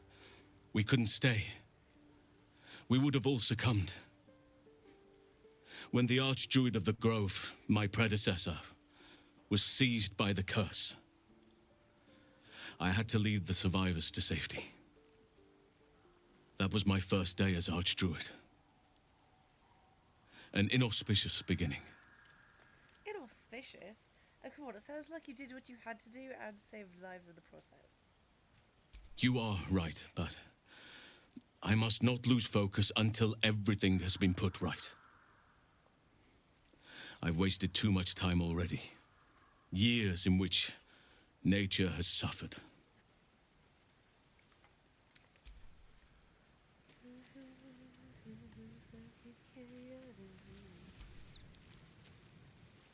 we couldn't stay. we would have all succumbed. When the Archdruid of the Grove, my predecessor, was seized by the curse, I had to lead the survivors to safety. That was my first day as Archdruid. An inauspicious beginning. Inauspicious? Oh, come on, it sounds like you did what you had to do and saved lives in the process. You are right, but I must not lose focus until everything has been put right. I've wasted too much time already. Years in which nature has suffered.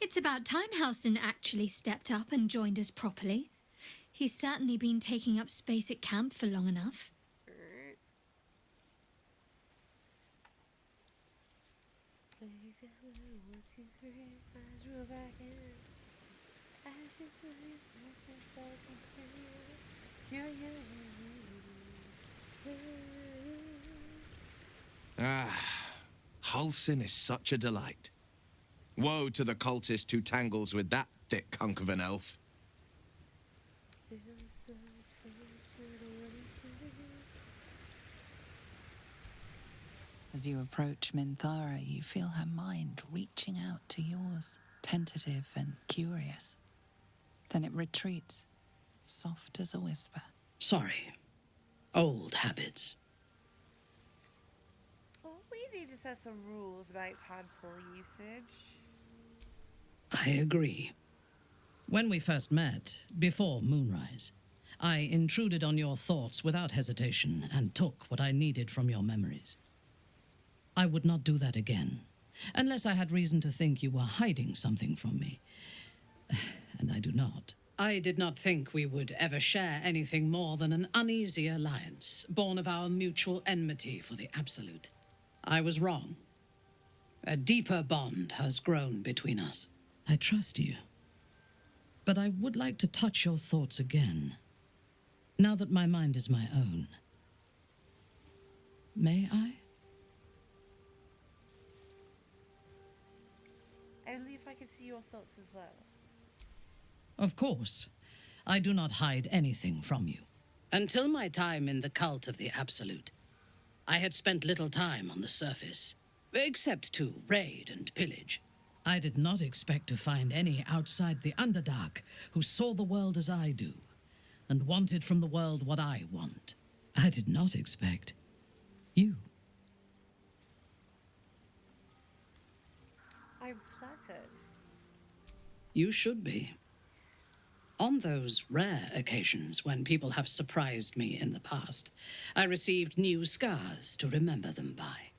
It's about time Halsin actually stepped up and joined us properly. He's certainly been taking up space at camp for long enough. Halsin is such a delight. Woe to the cultist who tangles with that thick hunk of an elf. As you approach Minthara, you feel her mind reaching out to yours, tentative and curious. Then it retreats, soft as a whisper. Sorry. Old habits. Well, we need to set some rules about tadpole usage. I agree. When we first met, before moonrise, I intruded on your thoughts without hesitation and took what I needed from your memories. I would not do that again, unless I had reason to think you were hiding something from me. And I do not. I did not think we would ever share anything more than an uneasy alliance, born of our mutual enmity for the Absolute. I was wrong. A deeper bond has grown between us. I trust you. But I would like to touch your thoughts again, now that my mind is my own. May I? Only if I could see your thoughts as well. Of course. I do not hide anything from you. Until my time in the cult of the Absolute, I had spent little time on the surface, except to raid and pillage. I did not expect to find any outside the Underdark who saw the world as I do, and wanted from the world what I want. I did not expect you. I'm flattered. You should be. On those rare occasions when people have surprised me in the past, I received new scars to remember them by.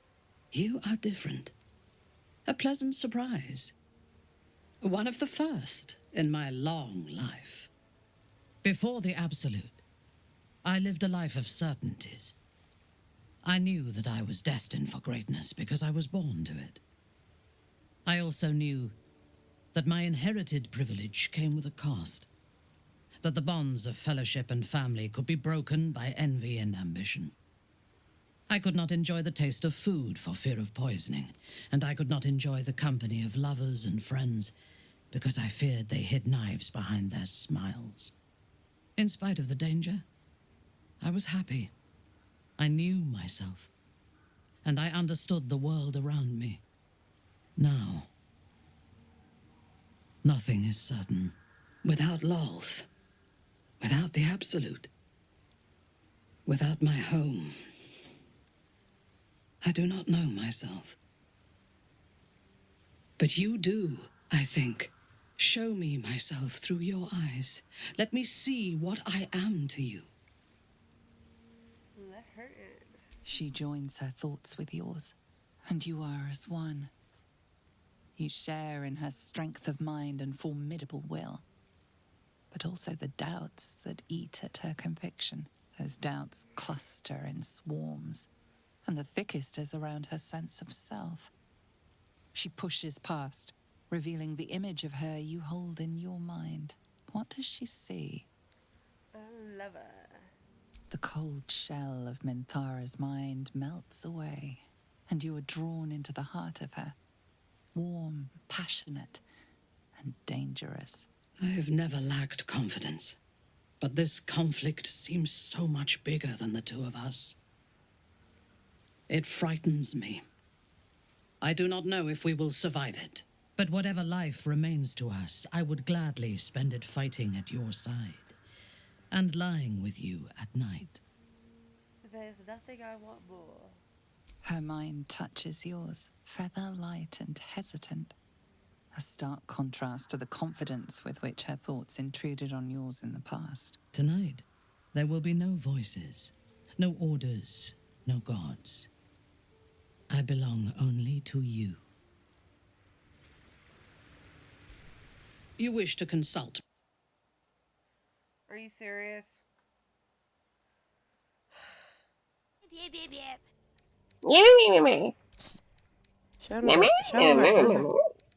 You are different. A pleasant surprise. One of the first in my long life. Before the Absolute, I lived a life of certainties. I knew that I was destined for greatness because I was born to it. I also knew that my inherited privilege came with a cost. That the bonds of fellowship and family could be broken by envy and ambition. I could not enjoy the taste of food for fear of poisoning, and I could not enjoy the company of lovers and friends because I feared they hid knives behind their smiles. In spite of the danger, I was happy. I knew myself, and I understood the world around me. Now, nothing is certain. Without Lolth, without the Absolute, without my home, I do not know myself. But you do, I think. Show me myself through your eyes. Let me see what I am to you. Let her in. She joins her thoughts with yours, and you are as one. You share in her strength of mind and formidable will, but also the doubts that eat at her conviction. Those doubts cluster in swarms, and the thickest is around her sense of self. She pushes past, revealing the image of her you hold in your mind. What does she see? A lover. The cold shell of Minthara's mind melts away, and you are drawn into the heart of her. Warm, passionate, and dangerous. I have never lacked confidence, but this conflict seems so much bigger than the two of us. It frightens me. I do not know if we will survive it, but whatever life remains to us, I would gladly spend it fighting at your side and lying with you at night. There's nothing I want more. Her mind touches yours, feather light and hesitant. A stark contrast to the confidence with which her thoughts intruded on yours in the past. Tonight, there will be no voices, no orders, no gods. I belong only to you. You wish to consult. Are you serious? Yep, yep, yep, yep.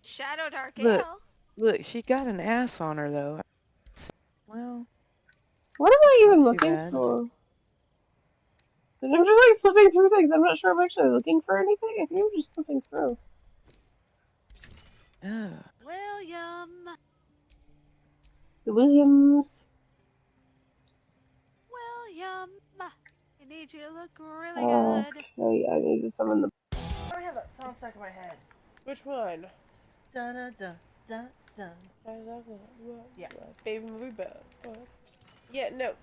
Shadow Dark Look, Ale. look, she got an ass on her though. Well, What am I even not too looking bad. for? 'Cause I'm just like flipping through things. I'm not sure I'm actually looking for anything. I think I'm just flipping through. William. The Williams. William. I need you to look really Okay, good. I need to summon the. I have that song stuck in my head. Which one? Dun dun dun dun dun. Yeah. Baby movie bell. Yeah, no.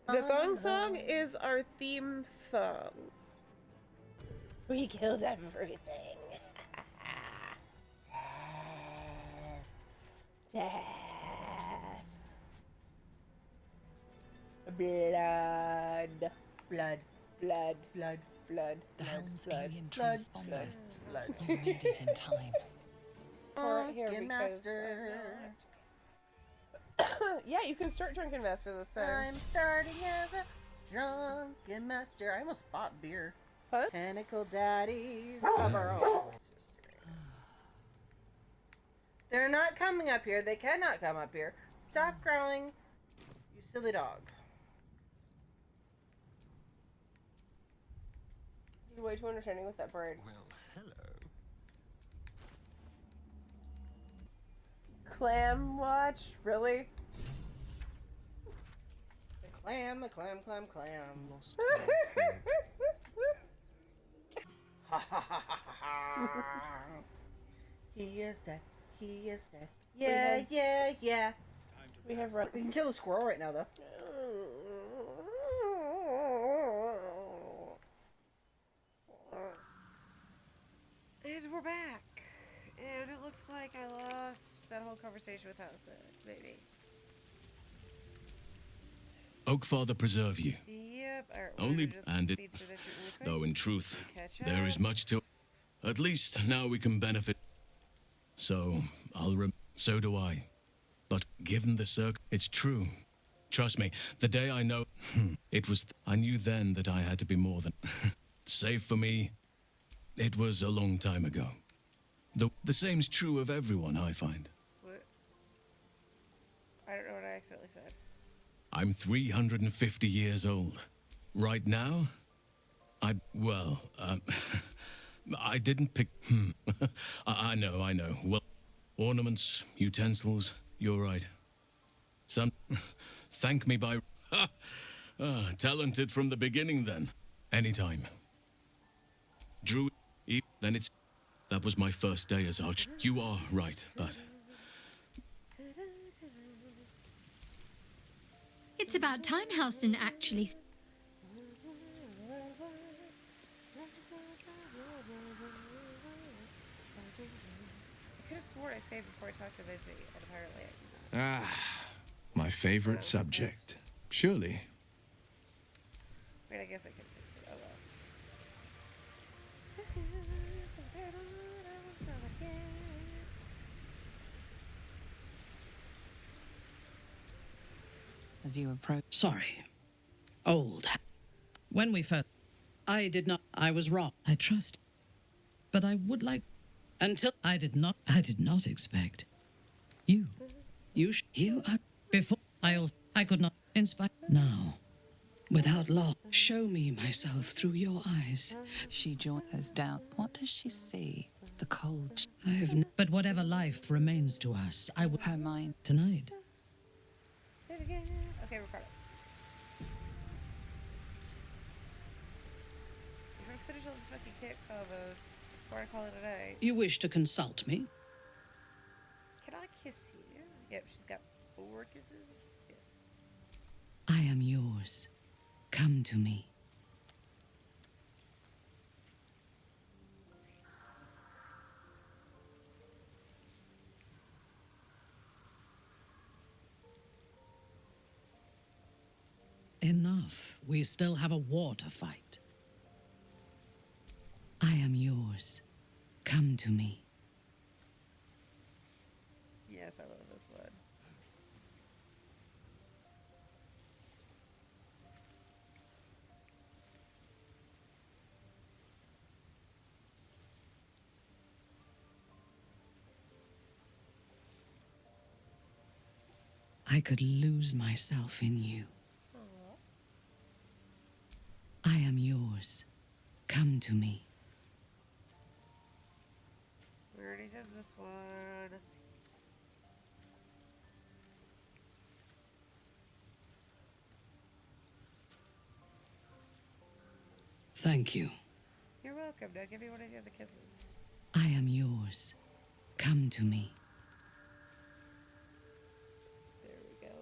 The thong song is our theme song. We killed everything. Death. Blood. Blood. Blood. Blood. Blood. The Helm's blood, alien blood, transponder. blood. You made it in time. For it here Drunken because Master. yeah, you can start Drunken Master this time. I'm starting as a drunken master. I almost bought beer. Huh? Tentacle daddies of our own. They're not coming up here. They cannot come up here. Stop growling, you silly dog. You're way too understanding with that bird. Well, hello. Clam watch? Really? The clam, the clam, clam, clam. Ha ha ha ha ha. He is dead. He is dead. Yeah, yeah, yeah. We have run. We can kill a squirrel right now, though. And we're back. And it looks like I lost that whole conversation with Hausa, maybe. Oakfather preserve you. Yep. Only and it, though in truth, there is much to. At least now we can benefit. So so do I. But given the it's true. Trust me. The day I know, it was. I knew then that I had to be more than. Save for me, it was a long time ago. The same's true of everyone, I find. What? I don't know what I accidentally said. I'm 350 years old. Right now, I didn't pick. I know. Well, ornaments, utensils, you're right. Some. Thank me by. Talented from the beginning, then. Anytime. Drew. Then it's. That was my first day as arch. You are right, but. It's about time Halson actually. I could have swore I saved before I talked to Lizzie, and apparently I did not. My favorite subject. Surely. Wait, I guess I could have just said, oh well. As you approach. Sorry. Old. When we first. I did not. I was wrong. I trust. But I would like. Until. I did not expect. You are. Before. I could not. Inspire. Now. Without law, show me myself through your eyes. She joins doubt. What does she see? The cold. But whatever life remains to us, I will. Her mind. Tonight. Say it again. Okay, record it. I'm gonna finish all the fucking camp combos before I call it a day. You wish to consult me? Can I kiss you? Yep, she's got 4 kisses. Yes. I am yours. Come to me. Enough. We still have a war to fight. I am yours. Come to me. Yes, I love this one. I could lose myself in you. Aww. I am yours. Come to me. We already did this one. Thank you. You're welcome. Now give me one of the other kisses. I am yours. Come to me. There we go.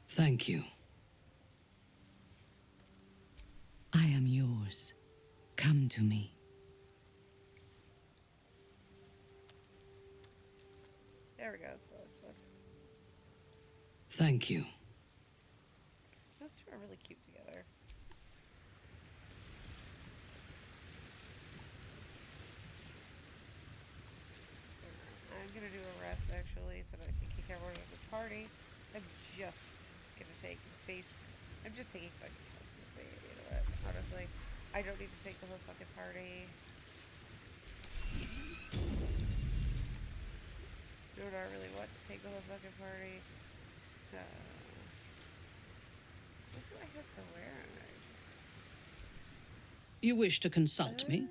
Thank you. I am yours. Come to me. There we go. That's the last one. Thank you. Those two are really cute together. I'm gonna do a rest actually, so that I can kick everyone out of the party. I'm just gonna take base. I'm just taking fucking house with me. You know what? Honestly, I don't need to take the whole fucking party. Do not really want to take the whole fucking party. So, what do I have to wear? You wish to consult me?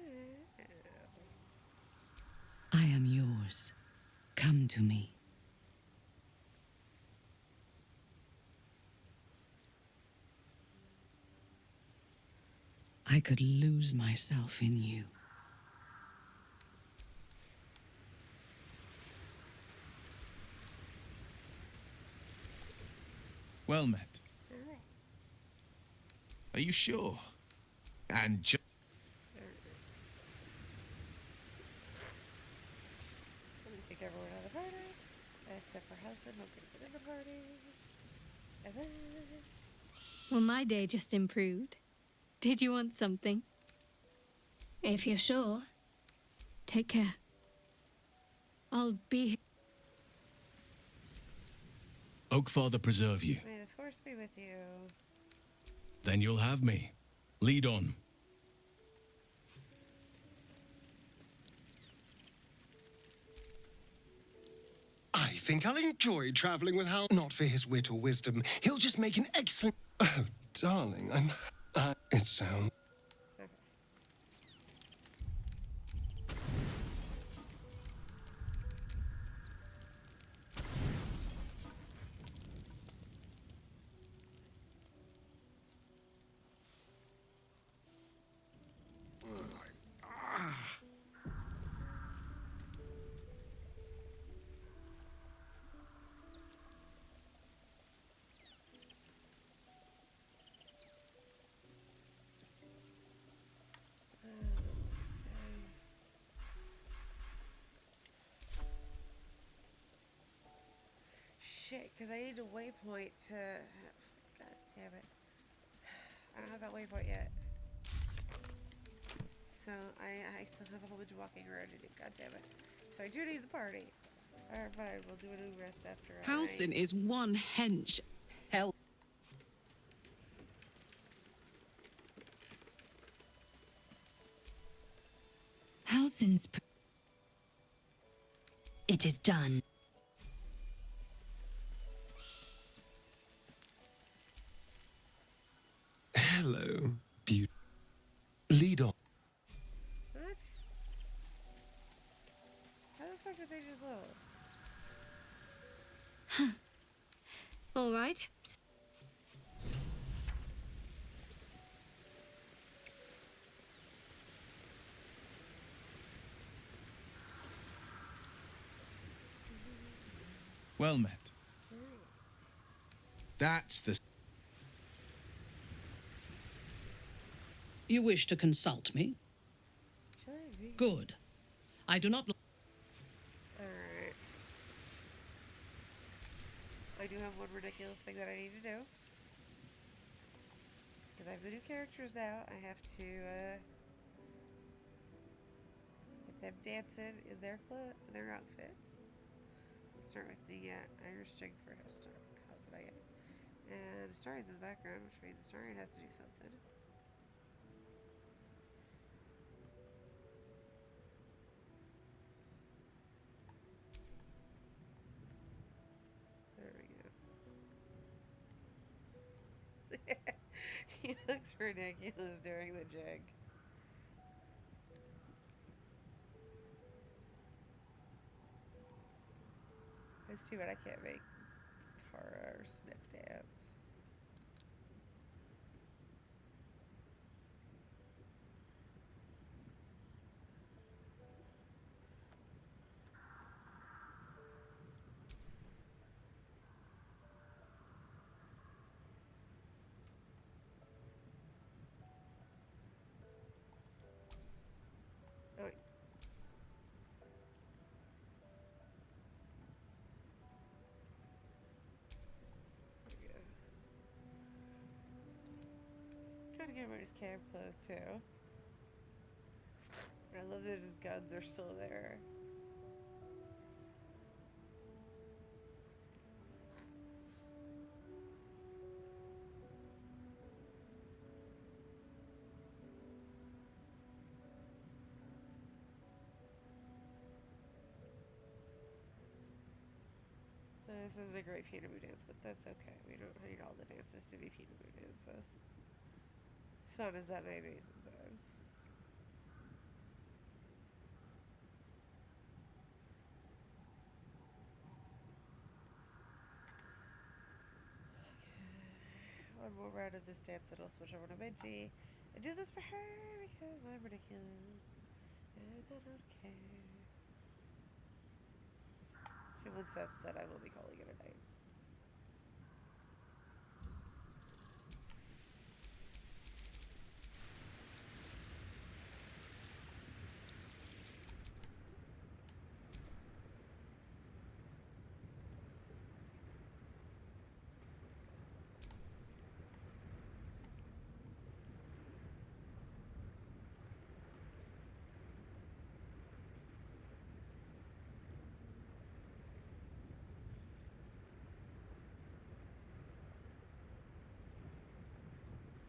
I am yours. Come to me. I could lose myself in you. Well met. Are you sure? And just... Let me kick everyone out of the party, except for Hudson, who can get in the party. And then... Well, my day just improved. Did you want something? If you're sure. Take care. I'll be here. Oakfather preserve you. May the force be with you. Then you'll have me. Lead on. I think I'll enjoy traveling with Hal. Not for his wit or wisdom. He'll just make an excellent... Oh, darling, it sounds... Shit, because I need a waypoint to... God damn it. I don't have that waypoint yet. So I still have a whole bunch of walking around to do. God damn it. So I do need the party. Alright, fine. We'll do a new rest after Halsin is one hench. Hell. Halsin's. It is done. Hello, beauty. Lead on. What? How the fuck did they just load? All right. Well met. That's the... You wish to consult me? Good. I do not... Alright. I do have one ridiculous thing that I need to do. Because I have the new characters now, I have to, get them dancing in their outfits. Let's start with the, Irish jig for Hester. How's it I get? And Astarian's in the background, which means Astarian has to do something. There we go. He looks ridiculous doing the jig. It's too bad I can't make Tara or Sniff dance. Oh, wait. There we go. Gotta get everybody's cam closed too. I love that his guns are still there. This isn't a great peanaboo dance, but that's okay. We don't need all the dances to be peanaboo dances. So does that maybe sometimes. One more round of this dance, then I'll switch over to Minty. I do this for her because I'm ridiculous. And I don't care. And once that's done, I will be calling it a night.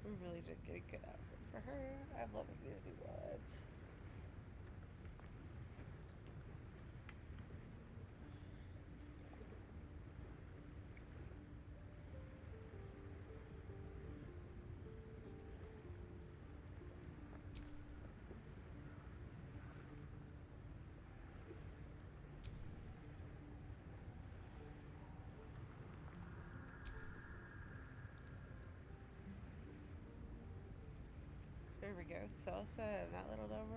We really did get a good outfit for her. I'm loving these new ones. There we go. Salsa and that little number.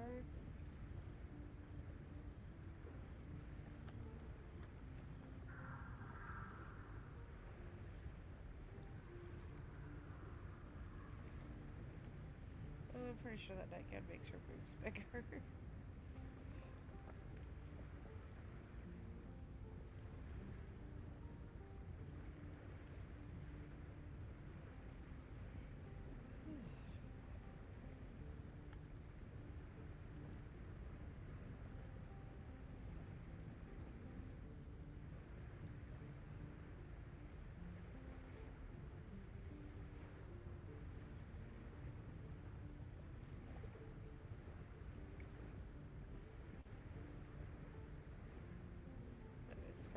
I'm pretty sure that nightgown makes her boobs bigger.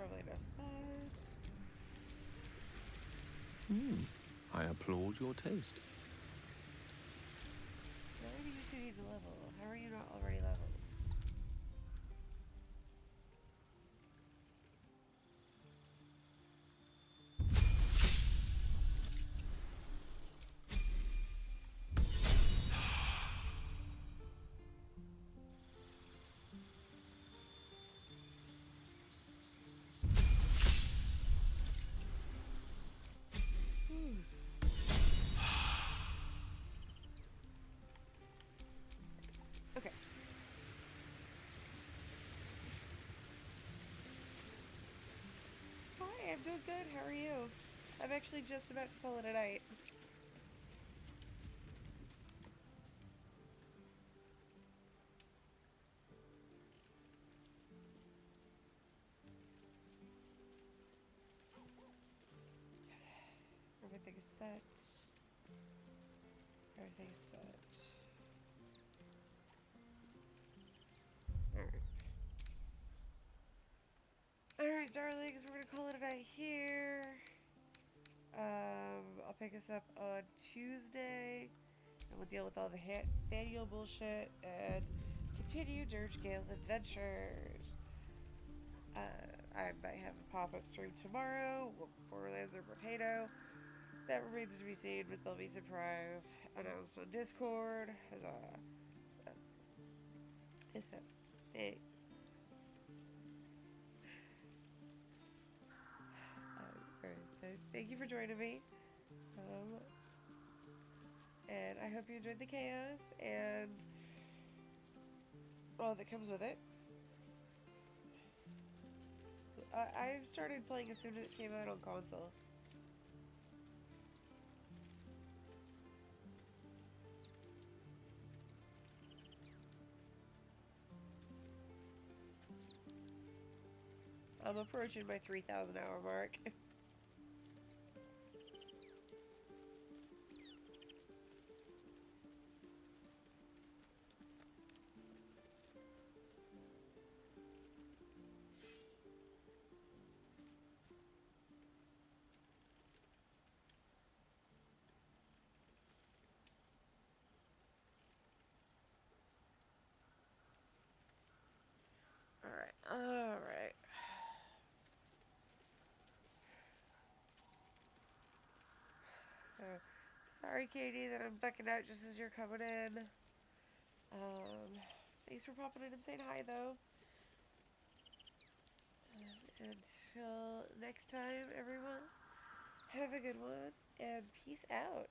probably enough of that. I applaud your taste. Why do you two need to level? How are you not already leveled? Okay. Hi, I'm doing good. How are you? I'm actually just about to call it a night. Everything is set. Everything is set. Alright, darlings, we're gonna call it a night here. I'll pick us up on Tuesday, and we'll deal with all the Daniel bullshit and continue Dirge Gale's adventures. I might have a pop-up stream tomorrow, Borderlands or Potato. That remains to be seen, but there'll be surprise announced on Discord. It's a thing. So thank you for joining me. And I hope you enjoyed the chaos and all that comes with it. I started playing as soon as it came out on console. I'm approaching my 3,000 hour mark. Alright. So, sorry, Katie, that I'm ducking out just as you're coming in. Thanks for popping in and saying hi, though. Until next time, everyone, have a good one, and peace out.